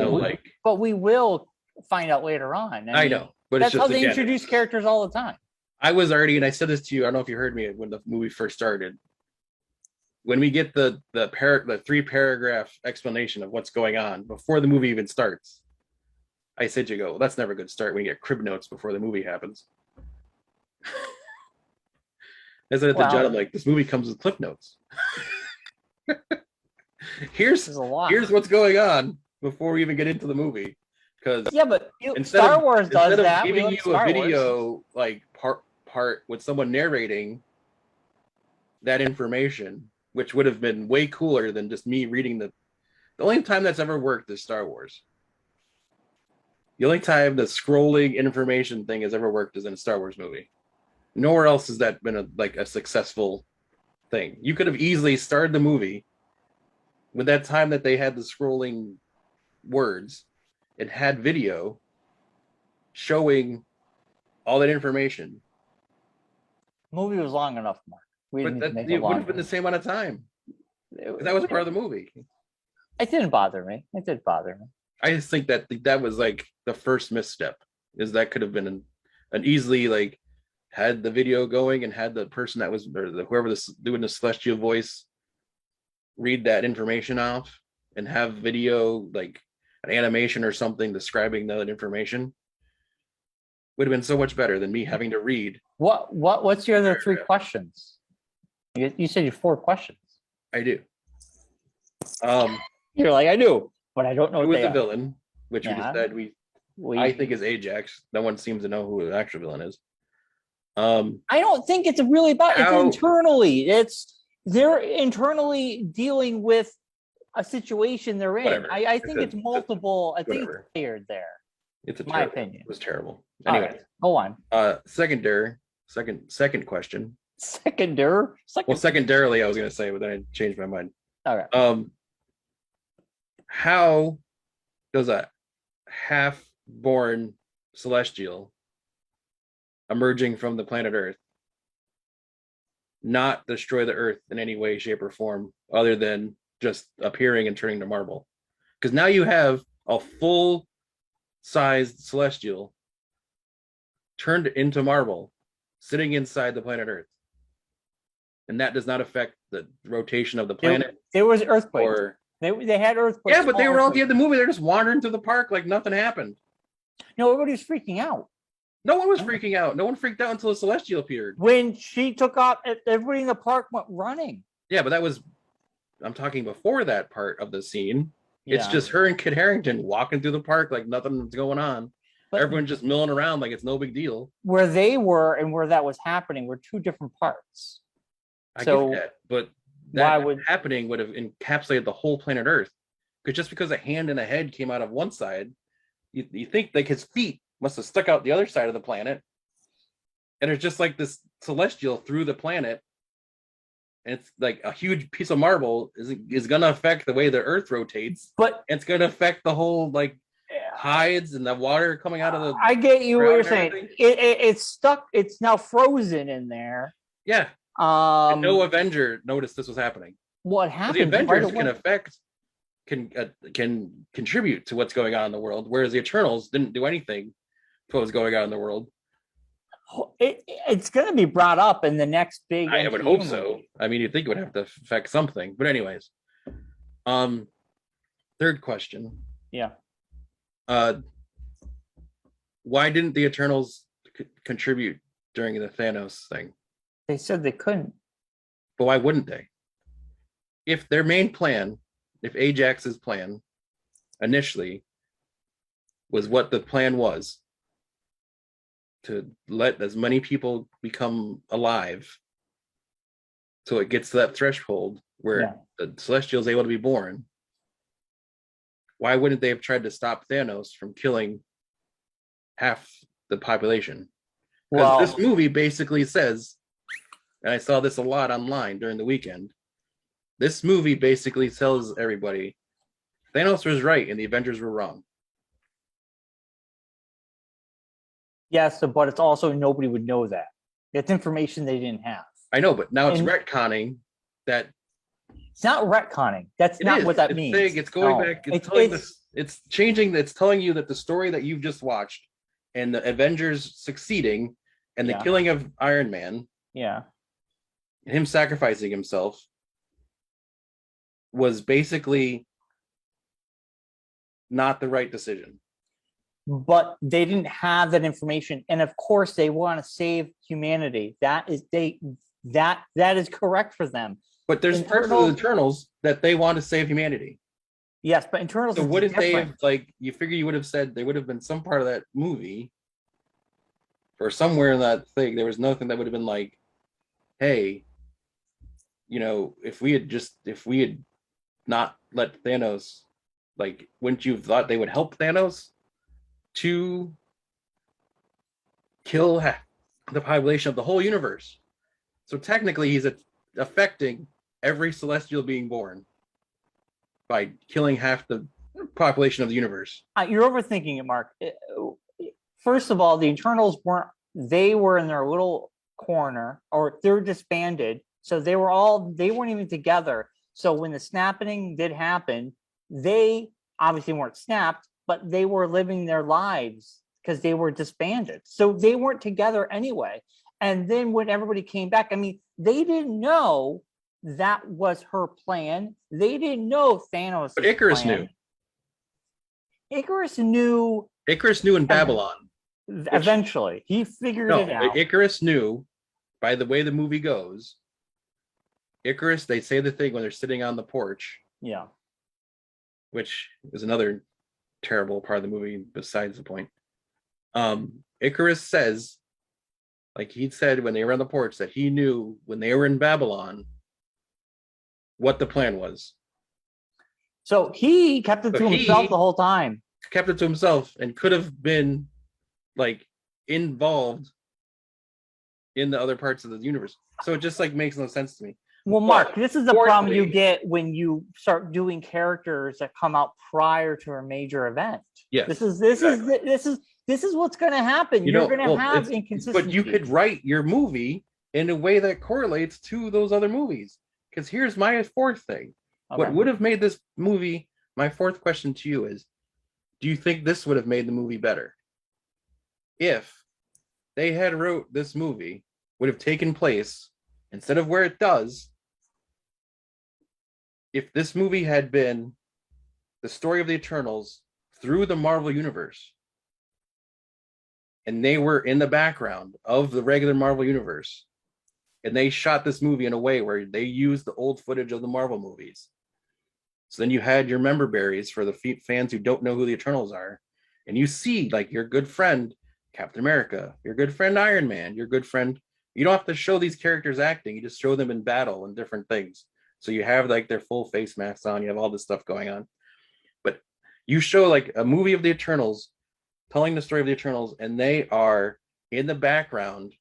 but we will find out later on. I know, but that's how they introduce characters all the time. I was already, and I said this to you, I don't know if you heard me when the movie first started. When we get the 3-paragraph explanation of what's going on before the movie even starts, I said to you, well, that's never a good start when you get crib notes before the movie happens. I said at the job, I'm like, this movie comes with clip notes. Here's what's going on before we even get into the movie. Because but Star Wars does that. Giving you a video like part with someone narrating that information, which would have been way cooler than just me reading the only time that's ever worked is Star Wars. The only time the scrolling information thing has ever worked is in a Star Wars movie. Nowhere else has that been a successful thing. You could have easily started the movie with that time that they had the scrolling words. It had video showing all that information. The movie was long enough, Mark. It would have been the same amount of time. That was part of the movie. It didn't bother me. It did bother me. I just think that was like the first misstep. Is that could have been an easily like had the video going and had the person that was or whoever was doing the celestial voice read that information off and have video like an animation or something describing that information would have been so much better than me having to read. What's your other 3 questions? You said you 4 questions. I do. You're like, I do, but I don't know who was the villain, which we just said I think is Ajax. No one seems to know who the actual villain is. I don't think it's really about it's internally. They're internally dealing with a situation they're in. Whatever. I think it's multiple. I think it's layered there. It's my opinion. It was terrible. Anyway, right, go on. Second question. Secondarily, I was going to say, but then I changed my mind. All right. How does a half-born celestial emerging from the planet Earth not destroy the Earth in any way, shape, or form other than just appearing and turning to marble? Because now you have a full-sized celestial turned into marble sitting inside the planet Earth. And that does not affect the rotation of the planet. There was earthquakes. They had earthquakes. Yeah, but they were all at the end of the movie. They're just wandering through the park like nothing happened. No, everybody was freaking out. No one was freaking out. No one freaked out until the Celestial appeared. When she took off, everybody in the park went running. Yeah, but I'm talking before that part of the scene. Yeah. It's just her and Kit Harington walking through the park like nothing's going on. But everyone's just milling around like it's no big deal. Where they were and where that was happening were 2 different parts. I get that, but happening would have encapsulated the whole planet Earth. Because just because a hand and a head came out of one side, you think like his feet must have stuck out the other side of the planet and there's just like this celestial through the planet, and it's like a huge piece of marble is going to affect the way the Earth rotates, but and it's going to affect the whole like tides and the water coming out of the. I get you what ground you're and saying. everything. It's stuck. It's now frozen in there. Yeah, and no Um, Avenger noticed this was happening. what The happens Avengers right can away? affect, can contribute to what's going on in the world, whereas the Eternals didn't do anything to what was going on in the world. It's going to be brought up in the next big I would MCU hope so. movie. I mean, you'd think it would have to affect something. But anyways, third question. Yeah. Why didn't the Eternals contribute during the Thanos thing? They said they couldn't. But why wouldn't they? If their main plan, if Ajax's plan initially was what the plan was, to let as many people become alive so it gets to that threshold where the Celestial is able to be born, why wouldn't they have tried to stop Thanos from killing half the population? Because this movie basically says, and I saw this a lot online during the weekend, this movie basically tells everybody Thanos was right and the Avengers were wrong. Yes, but it's also nobody would know that. It's information they didn't have. I know, but now it's retconning that. It's not retconning. That's not what that means. It's going back. It's changing. It's telling you that the story that you've just watched and the Avengers succeeding and the killing of Iron Man, him sacrificing himself, was basically not the right decision. But they didn't have that information, and of course they want to save humanity. That is correct for them. But there's parts of the Eternals that they want to save humanity. Yes, but Eternals. So wouldn't they have, like, you figure you would have said there would have been some part of that movie or somewhere in that thing, there was nothing that would have been like, hey, you know, if we had not let Thanos, like, wouldn't you have thought they would help Thanos to kill the population of the whole universe? So technically he's affecting every celestial being born by killing half the population of the universe. You're overthinking it, Mark. First of all, the Eternals they were in their little corner, or they're disbanded. So they weren't even together. So when the snapping did happen, they obviously weren't snapped, but they were living their lives because they were disbanded. So they weren't together anyway. And then when everybody came back, I mean, they didn't know that was her plan. They didn't know Thanos. But Icarus knew. Icarus knew in Babylon. Eventually, he figured it out. Icarus knew, by the way the movie goes. Icarus, they say the thing when they're sitting on the porch. Yeah. Which is another terrible part of the movie besides the point. Icarus says, like he said when they were on the porch, that he knew when they were in Babylon what the plan was. So he kept it to himself the whole time. Kept it to himself and could have been like involved in the other parts of the universe. So it just like makes no sense to me. Well, Mark, this is the problem you get when you start doing characters that come out prior to a major event. Yeah, this is what's going to happen. You're going to have inconsistency. But you could write your movie in a way that correlates to those other movies. Because here's my fourth thing. Okay. What would have made this movie? My fourth question to you is: do you think this would have made the movie better if they had wrote this movie would have taken place instead of where it does? If this movie had been the story of the Eternals through the Marvel Universe, and they were in the background of the regular Marvel Universe, and they shot this movie in a way where they used the old footage of the Marvel movies. So then you had your member berries for the fans who don't know who the Eternals are, and you see like your good friend Captain America, your good friend Iron Man, your good friend. You don't have to show these characters acting; you just show them in battle and different things. So you have like their full face masks on, you have all this stuff going on. But you show like a movie of the Eternals, telling the story of the Eternals, and they are in the background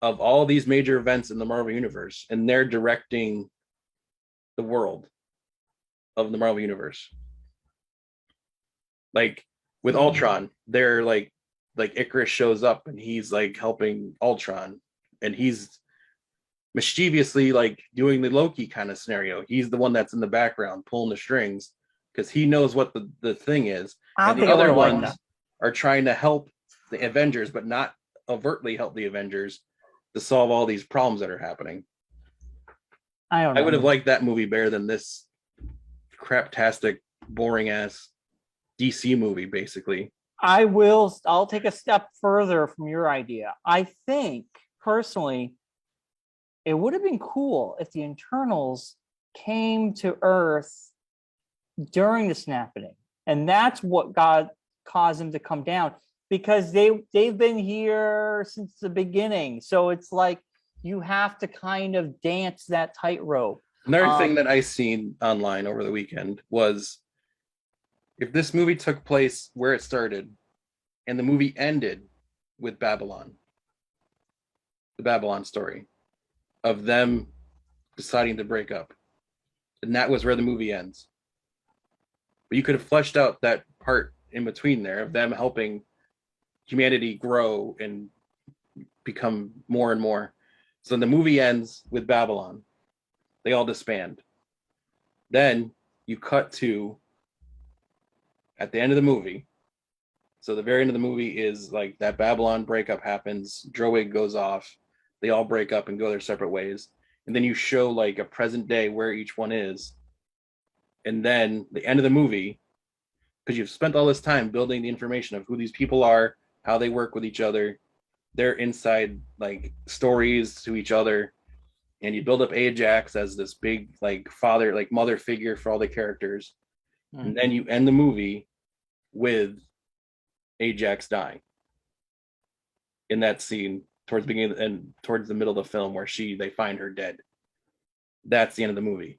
of all these major events in the Marvel universe, and they're directing the world of the Marvel universe. Like with Ultron, they're like Icarus shows up and he's like helping Ultron, and he's mischievously like doing the Loki kind of scenario. He's the one that's in the background pulling the strings because he knows what the thing is. And the other ones are trying to help the Avengers, but not overtly help the Avengers to solve all these problems that are happening. I don't know. I would have liked that movie better than this craptastic, boring ass DC movie, basically. I'll take a step further from your idea. I think personally, it would have been cool if the Internals came to Earth during the snapping, and that's what caused them to come down, because they've been here since the beginning. So it's like you have to kind of dance that tightrope. Another thing that I seen online over the weekend was, if this movie took place where it started and the movie ended with Babylon, the Babylon story of them deciding to break up, and that was where the movie ends. But you could have fleshed out that part in between there of them helping humanity grow and become more and more. So the movie ends with Babylon. They all disband. Then you cut to at the end of the movie. So the very end of the movie is like that Babylon breakup happens. Droid goes off. They all break up and go their separate ways. And then you show like a present day where each one is. And then the end of the movie, because you've spent all this time building the information of who these people are, how they work with each other, their inside like stories to each other. And you build up Ajax as this big like father, like mother figure for all the characters. And then you end the movie with Ajax dying in that scene towards the beginning and towards the middle of the film where they find her dead. That's the end of the movie.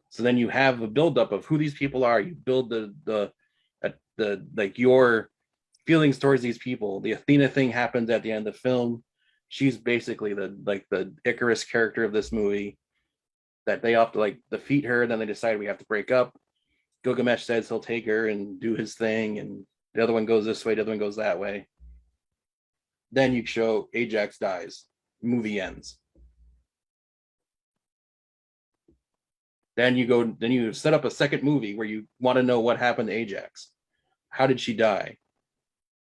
So then you have a buildup of who these people are. You build the like your feelings towards these people. The Athena thing happens at the end of the film. She's basically the Icarus character of this movie, that they have to like defeat her. Then they decide we have to break up. Gilgamesh says he'll take her and do his thing, and the other one goes this way, the other one goes that way. Then you show Ajax dies. Movie ends. Then you set up a second movie where you want to know what happened to Ajax. How did she die?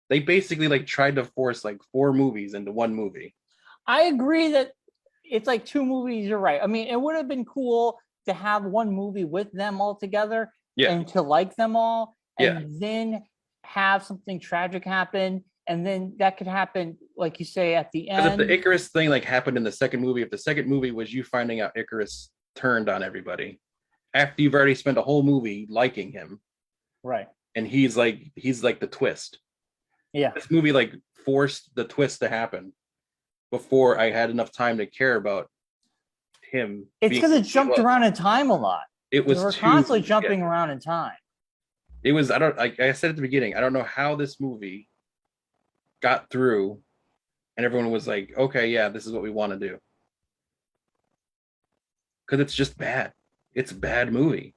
They basically like tried to force like 4 movies into one movie. I agree that it's like 2 movies. You're right. I mean, it would have been cool to have one movie with them all together, and to like them all, and then have something tragic happen. And then that could happen, like you say, at the end. Because if the Icarus thing like happened in the second movie, if the second movie was you finding out Icarus turned on everybody after you've already spent a whole movie liking him, right? And he's like the twist. Yeah, this movie like forced the twist to happen before I had enough time to care about him. It's because it jumped around in time a lot. It was constantly jumping around in time. It was, like I said at the beginning, I don't know how this movie got through and everyone was like, okay, yeah, this is what we want to do. Because it's just bad. It's a bad movie.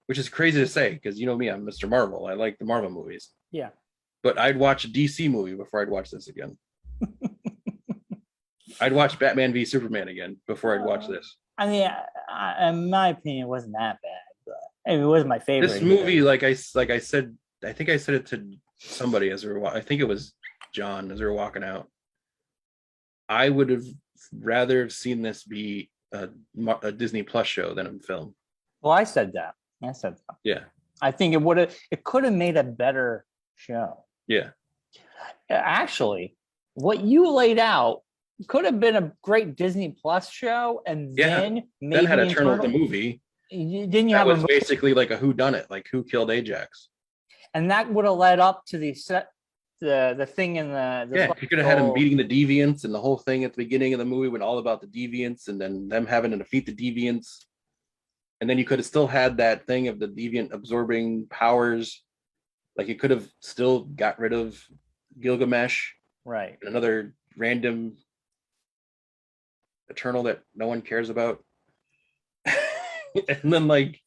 Which is crazy to say, because you know me, I'm Mr. Marvel. I like the Marvel movies. Yeah. But I'd watch a DC movie before I'd watch this again. I'd watch Batman v Superman again before I'd watch this. I mean, in my opinion, it wasn't that bad, but I mean, it wasn't my favorite. This movie, like I said, I think I said it to somebody as we were. I think it was John as we were walking out. I would have rather have seen this be a Disney Plus show than a film. Well, I said that. Yeah. I think it could have made a better show. Yeah. Actually, what you laid out could have been a great Disney Plus show, and then maybe had Eternal the movie. Didn't you that have was basically like a whodunit, like who killed Ajax? And that would have led up to the thing in the you could have had him beating the deviants, and the whole thing at the beginning of the movie went all about the deviants, and then them having to defeat the deviants. And then you could have still had that thing of the deviant absorbing powers. Like you could have still got rid of Gilgamesh, right? In another random Eternal that no one cares about. And then like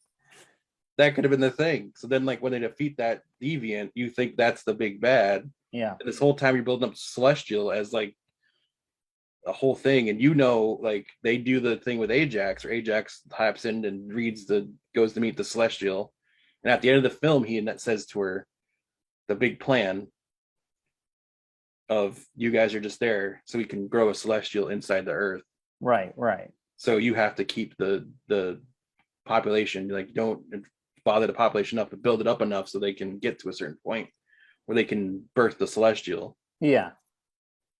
that could have been the thing. So then like when they defeat that deviant, you think that's the big bad. Yeah. And this whole time you're building up Celestial as like a whole thing, and like they do the thing with Ajax, or Ajax hops in and goes to meet the Celestial, and at the end of the film he says to her the big plan of you guys are just there so we can grow a Celestial inside the Earth. Right. So you have to keep the population, like don't bother the population enough to build it up enough so they can get to a certain point where they can birth the Celestial. Yeah.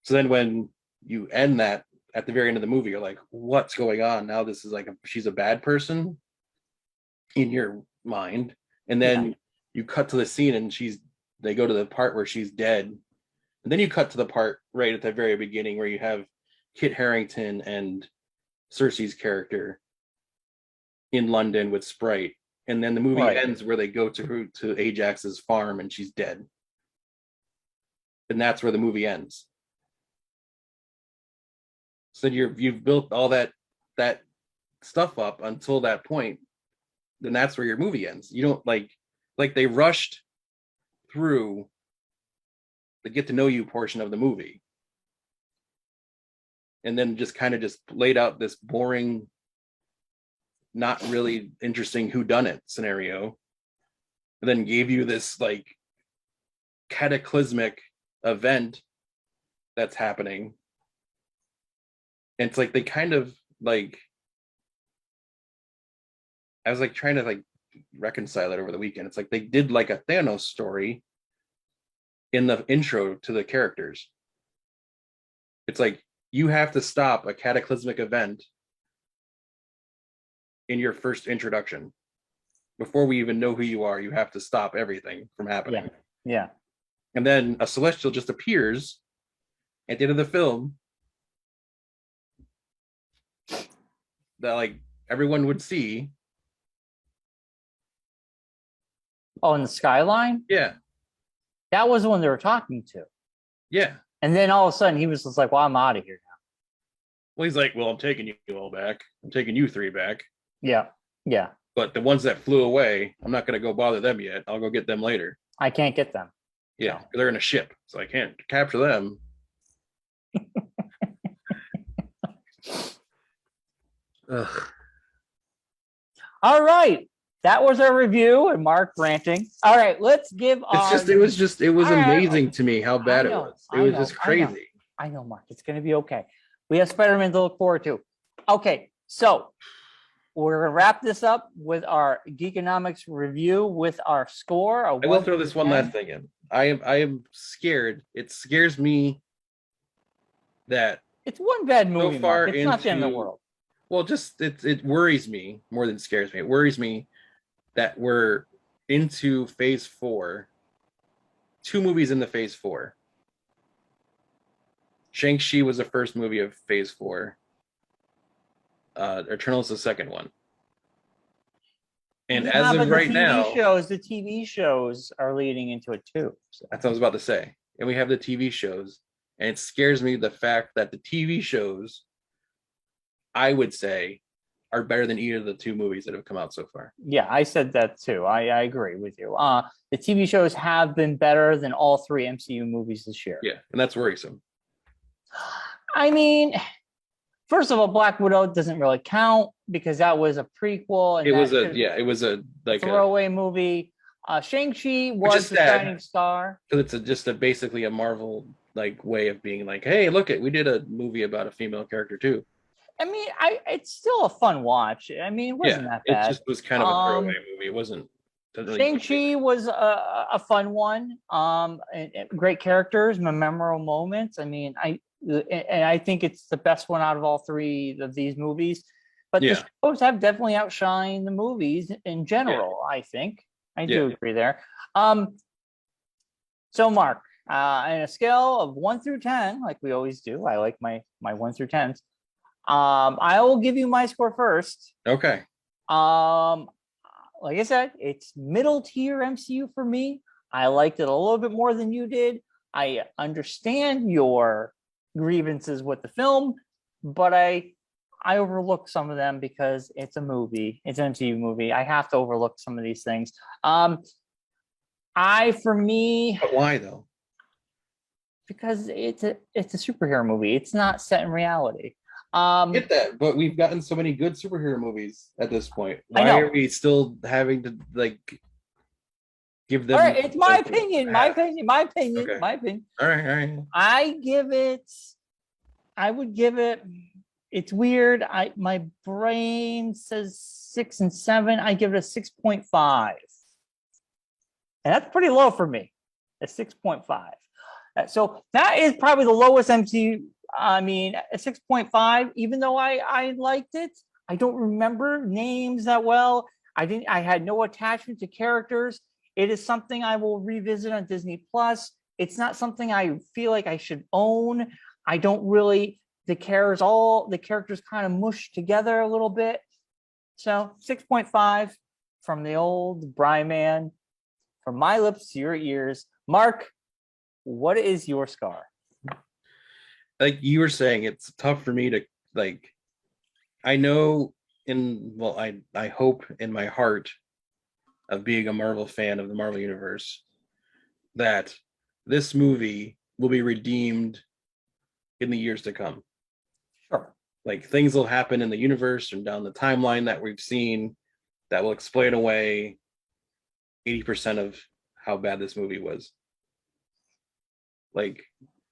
So then when you end that at the very end of the movie, you're like, what's going on now? This is like she's a bad person in your mind. And then you cut to the scene and they go to the part where she's dead. And then you cut to the part right at the very beginning where you have Kit Harington and Cersei's character in London with Sprite. And then the movie ends where they go to Ajax's farm and she's dead. And that's where the movie ends. So you've built all that stuff up until that point. Then that's where your movie ends. You don't like they rushed through the get to know you portion of the movie. And then just kind of just laid out this boring, not really interesting whodunit scenario. And then gave you this like cataclysmic event that's happening. And it's like they kind of like, I was like trying to like reconcile it over the weekend. It's like they did like a Thanos story in the intro to the characters. It's like you have to stop a cataclysmic event in your first introduction. Before we even know who you are, you have to stop everything from happening. Yeah. And then a Celestial just appears at the end of the film that like everyone would see. Oh, in the skyline? Yeah. That was the one they were talking to. Yeah. And then all of a sudden he was just like, well, I'm out of here now. Well, he's like, well, I'm taking you all back. I'm taking you 3 back. Yeah. But the ones that flew away, I'm not going to go bother them yet. I'll go get them later. I can't get them. Yeah. No. They're in a ship, so I can't capture them. Ugh. All right. That was our review and Mark ranting. All right, let's give it was amazing to me how bad it was. It was just crazy. I know, Mark. It's going to be okay. We have Spider-Man to look forward to. Okay, so we're going to wrap this up with our Geekonomics review with our score. I will throw this one last thing in. I am scared. It scares me that it's one bad movie. So far Mark. It's not the end of the world. Well, just it worries me more than scares me. It worries me that we're into phase 4. 2 movies in the phase 4. Shang-Chi was the first movie of phase 4. Eternal is the second one. And as of right now, the TV shows are leading into it too. So. That's what I was about to say. And we have the TV shows, and it scares me the fact that the TV shows, I would say, are better than either of the 2 movies that have come out so far. Yeah, I said that too. I agree with you. The TV shows have been better than all 3 MCU movies this year. Yeah, and that's worrisome. I mean, first of all, Black Widow doesn't really count because that was a prequel. And it was a like throwaway movie. Shang-Chi was the shining star. Because it's basically a Marvel like way of being like, hey, look we did a movie about a female character too. I mean, it's still a fun watch. I mean, it wasn't that bad. It just was kind of a throwaway movie. It wasn't. Shang-Chi was a fun one. And great characters, memorable moments. I mean, I think it's the best one out of all 3 of these movies. But the shows have definitely outshined the movies in general. I think I do agree there. So, Mark, on a scale of 1 through 10, like we always do, I like my 1 through 10s. I will give you my score first. Okay. Like I said, it's middle tier MCU for me. I liked it a little bit more than you did. I understand your grievances with the film, but I overlook some of them because it's a movie. It's an MCU movie. I have to overlook some of these things. For me, But why though? because it's a superhero movie. It's not set in reality. Get that, but we've gotten so many good superhero movies at this point. I Why know. are we still having to like give them? All right, it's my like, opinion. a My half? opinion. My opinion. Okay. My opinion. All right. I would give it. It's weird. My brain says 6 and 7. I give it a 6.5, and that's pretty low for me. A 6.5. So that is probably the lowest MCU. I mean, a 6.5. Even though I liked it, I don't remember names that well. I had no attachment to characters. It is something I will revisit on Disney Plus. It's not something I feel like I should own. I don't really. The characters kind of mush together a little bit. So 6.5 from the old Bryon man, from my lips to your ears. Mark, what is your scar? Like you were saying, it's tough for me to like. I know I hope in my heart of being a Marvel fan of the Marvel Universe that this movie will be redeemed in the years to come. Sure. Like things will happen in the universe and down the timeline that we've seen that will explain away 80% of how bad this movie was. Like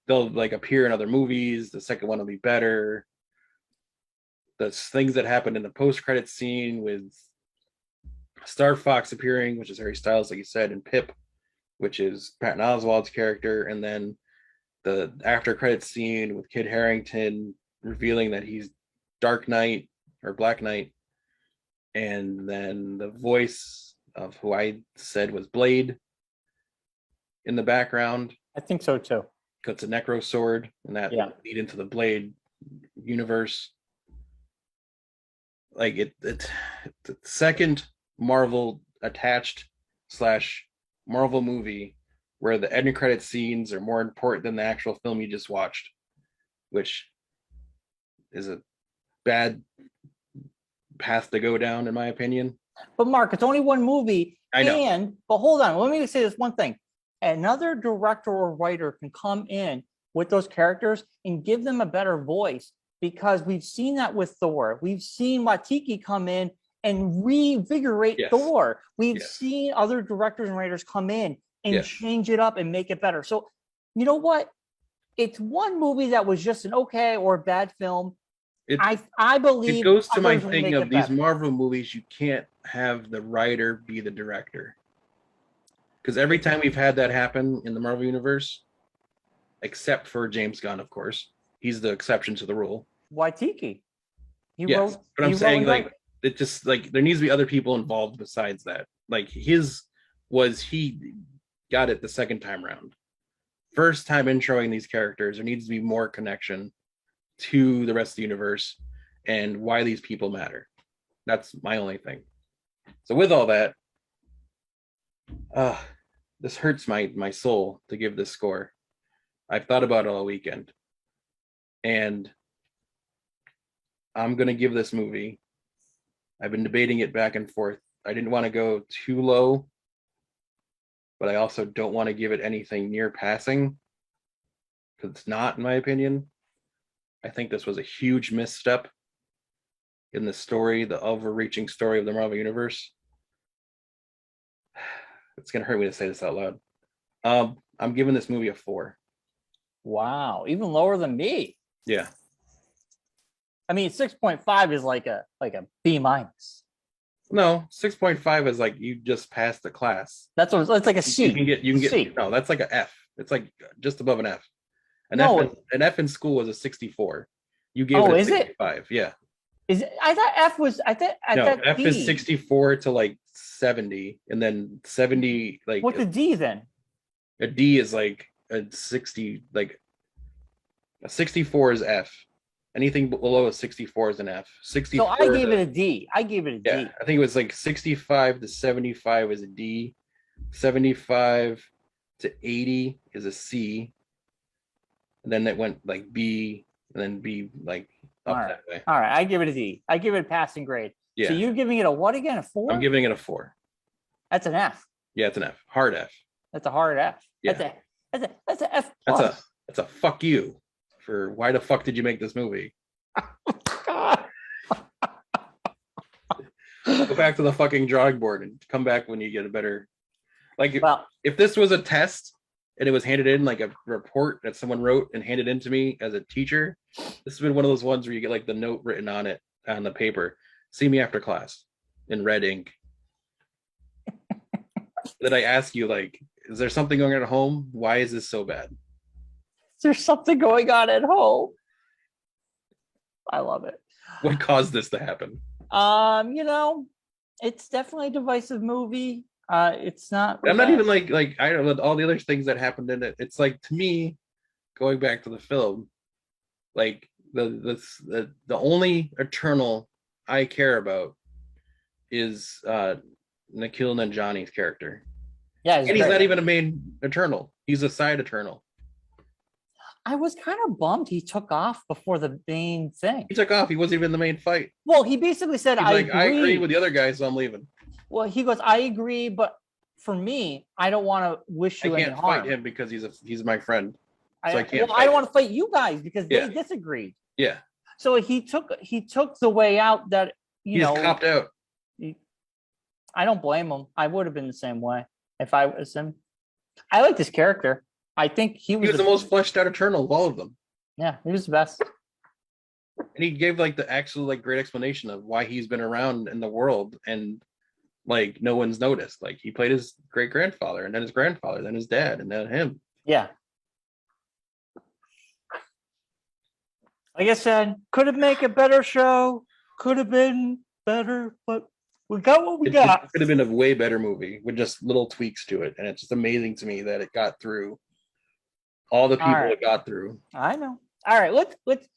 they'll like appear in other movies. The second one will be better. The things that happened in the post-credit scene with Star Fox appearing, which is Harry Styles, like you said, and Pip, which is Patton Oswalt's character, and then the after-credit scene with Kid Harington revealing that he's Dark Knight or Black Knight, and then the voice of who I said was Blade in the background. I think so too. It's a necro sword, and that lead into the Blade universe. Like it's the second Marvel attached / Marvel movie where the end credit scenes are more important than the actual film you just watched, which is a bad path to go down, in my opinion. But Mark, it's only one movie. I know. But hold on, let me say this one thing. Another director or writer can come in with those characters and give them a better voice, because we've seen that with Thor. We've seen Waititi come in and reinvigorate Thor. We've seen other directors and writers come in and change it up and make it better. So, you know what? It's one movie that was just an okay or bad film. I believe it goes to my thing of these Marvel movies. You can't have the writer be the director, because every time we've had that happen in the Marvel universe, except for James Gunn, of course, he's the exception to the rule. Waititi. But I'm saying like it just like there needs to be other people involved besides that. Like he got it the second time around. First time introing these characters, there needs to be more connection to the rest of the universe and why these people matter. That's my only thing. So with all that, this hurts my soul to give this score. I've thought about it all weekend, and I'm gonna give this movie. I've been debating it back and forth. I didn't want to go too low, but I also don't want to give it anything near passing, because it's not, in my opinion. I think this was a huge misstep in the story, the overreaching story of the Marvel Universe. It's gonna hurt me to say this out loud. I'm giving this movie a 4. Wow, even lower than me. Yeah. I mean, 6.5 is like a B minus. No, 6.5 is like you just passed the class. That's like a C. You can get C. No, that's like an F. It's like just above an F. An F in school was a 64. You gave it a 65. Yeah. Is it? I thought F was. F is 64 to like 70, and then 70 like. What's a D then? A D is like a 60. Like a 64 is F. Anything below a 64 is an F. 64. So I gave it a D. I gave it a D. Yeah, I think it was like 65 to 75 is a D. 75 to 80 is a C. and then it went like B, and then B like up that way. All right, I give it a D. I give it a passing grade. Yeah. So you're giving it a what again? A 4? I'm giving it a 4. That's an F. Yeah, it's an F. Hard F. That's a hard F. Yeah. That's a F plus. That's a fuck you for why the fuck did you make this movie? Go back to the fucking drawing board and come back when you get a better. Like, if this was a test and it was handed in like a report that someone wrote and handed in to me as a teacher, this has been one of those ones where you get like the note written on it on the paper. See me after class in red ink. That I ask you, like, is there something going on at home? Why is this so bad? Is there something going on at home? I love it. What caused this to happen? It's definitely a divisive movie. It's not. I'm not even like I don't know all the other things that happened in it. It's like, to me, going back to the film, like the only Eternal I care about is Nikhil Nanjiani's character. Yeah, and he's not even a main Eternal. He's a side Eternal. I was kind of bummed he took off before the main thing. He took off. He wasn't even in the main fight. Well, he basically said, I agree with the other guys, so I'm leaving. Well, he goes, I agree, but for me, I don't want to wish you any harm. I can't fight him because he's my friend. So I can't. I don't want to fight you guys because they disagreed. Yeah. So he took the way out that he's copped out. I don't blame him. I would have been the same way if I was him. I like this character. I think he was the most fleshed out Eternal of all of them. Yeah, he was the best. And he gave like the actual like great explanation of why he's been around in the world and like no one's noticed. Like he played his great grandfather and then his grandfather, then his dad, and then him. Yeah. Like I said, could have made a better show, could have been better, but we got what we got. It could have been a way better movie with just little tweaks to it. And it's just amazing to me that it got through all the people it got through. I know. All right, let's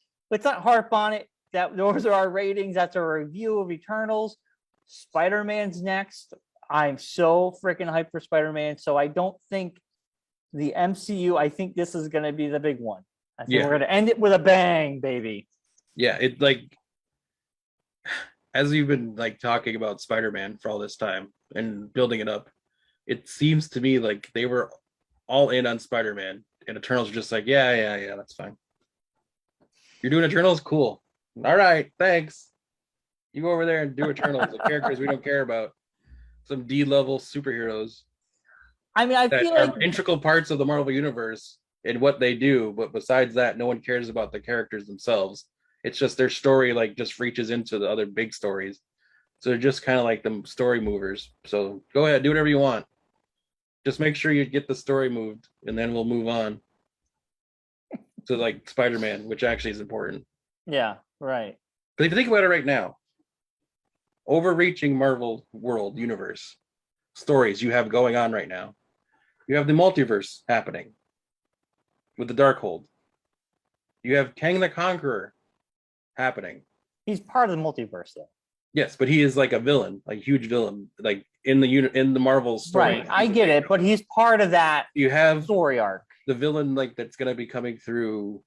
not harp on it. Those are our ratings. That's our review of Eternals. Spider-Man's next. I'm so freaking hyped for Spider-Man. So I don't think the MCU, I think this is going to be the big one. I think we're going to end it with a bang, baby. Yeah, it like, as you've been like talking about Spider-Man for all this time and building it up, it seems to me like they were all in on Spider-Man and Eternals are just like, yeah, that's fine. You're doing Eternals? Cool. All right, thanks. You go over there and do Eternals, the characters we don't care about. Some D-level superheroes. I mean, I feel like integral parts of the Marvel Universe and what they do, but besides that, no one cares about the characters themselves. It's just their story like just reaches into the other big stories. So they're just kind of like the story movers. So go ahead, do whatever you want. Just make sure you get the story moved, and then we'll move on to like Spider-Man, which actually is important. Yeah, right. But if you think about it right now, overreaching Marvel world universe stories you have going on right now, you have the multiverse happening with the Darkhold. You have Kang the Conqueror happening. He's part of the multiverse, though. Yes, but he is like a villain, like huge villain, like in the Marvel story. Right, I get it, but he's part of that. You have story arc. The villain like that's going to be coming through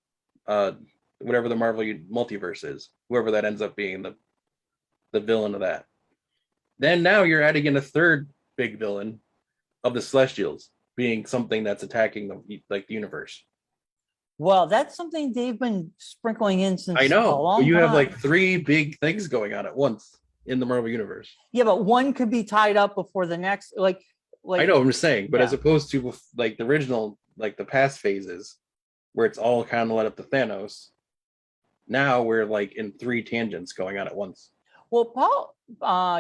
whatever the Marvel multiverse is, whoever that ends up being the villain of that. Then now you're adding in a third big villain of the Celestials being something that's attacking the universe. Well, that's something they've been sprinkling in since I know. a long time. You have like 3 big things going on at once in the Marvel universe. Yeah, but one could be tied up before the next. Like I know, I'm just saying, but as opposed to like the original, like the past phases, where it's all kind of led up to Thanos. Now we're like in 3 tangents going on at once. Well,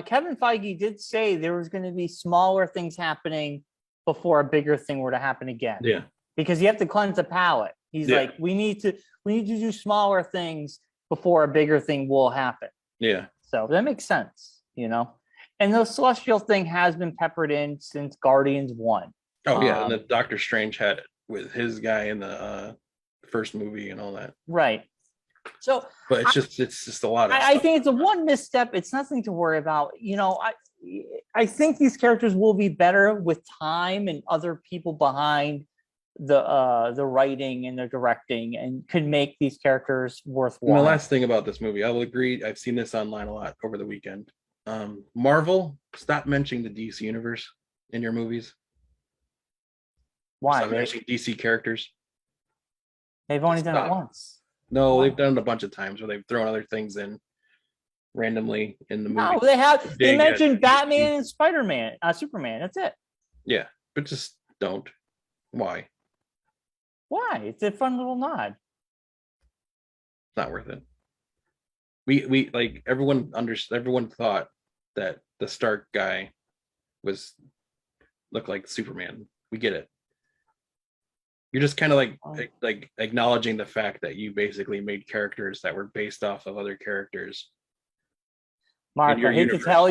Kevin Feige did say there was going to be smaller things happening before a bigger thing were to happen again. Yeah. Because you have to cleanse the palate. He's like, we need to do smaller things before a bigger thing will happen. Yeah. So that makes sense, you know. And the Celestial thing has been peppered in since Guardians 1. Oh yeah, and the Doctor Strange had it with his guy in the first movie and all that. Right. So, but it's just a lot of. I think it's a one misstep. It's nothing to worry about. You know, I think these characters will be better with time and other people behind the writing and the directing and could make these characters worthwhile. And the last thing about this movie, I will agree. I've seen this online a lot over the weekend. Marvel, stop mentioning the DC universe in your movies. Why? Stop mentioning DC characters. They've only done it once. No, they've done it a bunch of times where they've thrown other things in randomly in the movie. No, they have. They mentioned Batman and Spider-Man, Superman. That's it. Yeah, but just don't. Why? Why? It's a fun little nod. It's not worth it. We like everyone thought that the Stark guy looked like Superman. We get it. You're just kind of like acknowledging the fact that you basically made characters that were based off of other characters. Mark, I hate to tell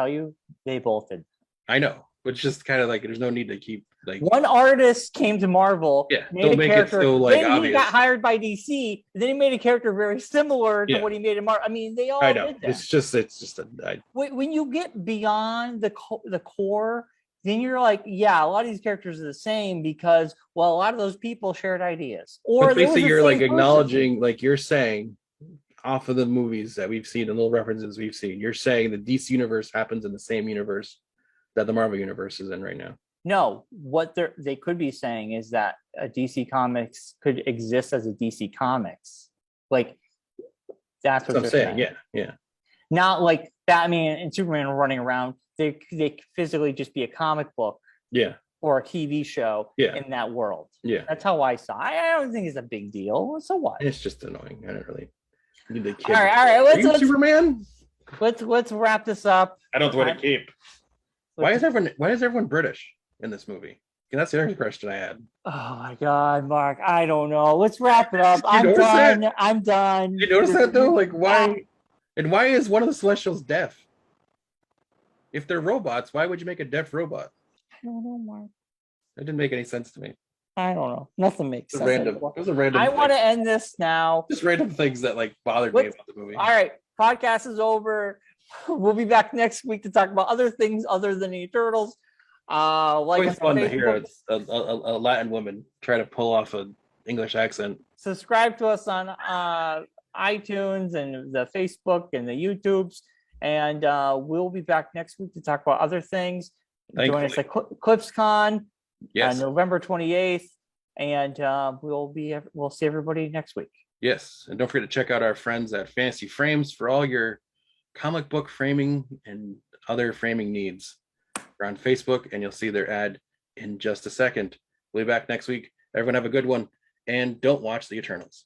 you, they both did. I know, but it's just kind of like there's no need to keep like one artist came to Marvel, made a character, it so like then obvious. He got hired by DC, then he made a character very similar to what he made in Marvel. I mean, they all I know. did that. It's just when you get beyond the core, then you're like, yeah, a lot of these characters are the same because, well, a lot of those people shared ideas. Or basically you're like acknowledging, like you're saying, off of the movies that we've seen and little references we've seen, you're saying the DC universe happens in the same universe that the Marvel universe is in right now. No, what they could be saying is that a DC Comics could exist as a DC Comics. Like, that's what I'm saying. Yeah. Not like Batman and Superman are running around. They physically just be a comic book. Yeah. Or a TV show in that world. Yeah. That's how I saw it. I don't think it's a big deal. So what? It's just annoying. I don't really need the kid. All right. Let's Superman. Let's wrap this up. I don't want to keep. Why is everyone British in this movie? And that's the other question I had. Oh my God, Mark. I don't know. Let's wrap it up. I'm done. You notice that though? Like why? And why is one of the Celestials deaf? If they're robots, why would you make a deaf robot? I don't know, Mark. That didn't make any sense to me. I don't know. Nothing makes sense. Random. It was a random. I want to end this now. Just random things that like bothered me about the movie. All right, podcast is over. We'll be back next week to talk about other things other than the Turtles. Always fun to hear a Latin woman try to pull off an English accent. Subscribe to us on iTunes and the Facebook and the YouTubes. And we'll be back next week to talk about other things. Join us at ClipsCon, November 28th, and we'll see everybody next week. Yes, and don't forget to check out our friends at Fantasy Frames for all your comic book framing and other framing needs. We're on Facebook, and you'll see their ad in just a second. We'll be back next week. Everyone have a good one, and don't watch the Eternals.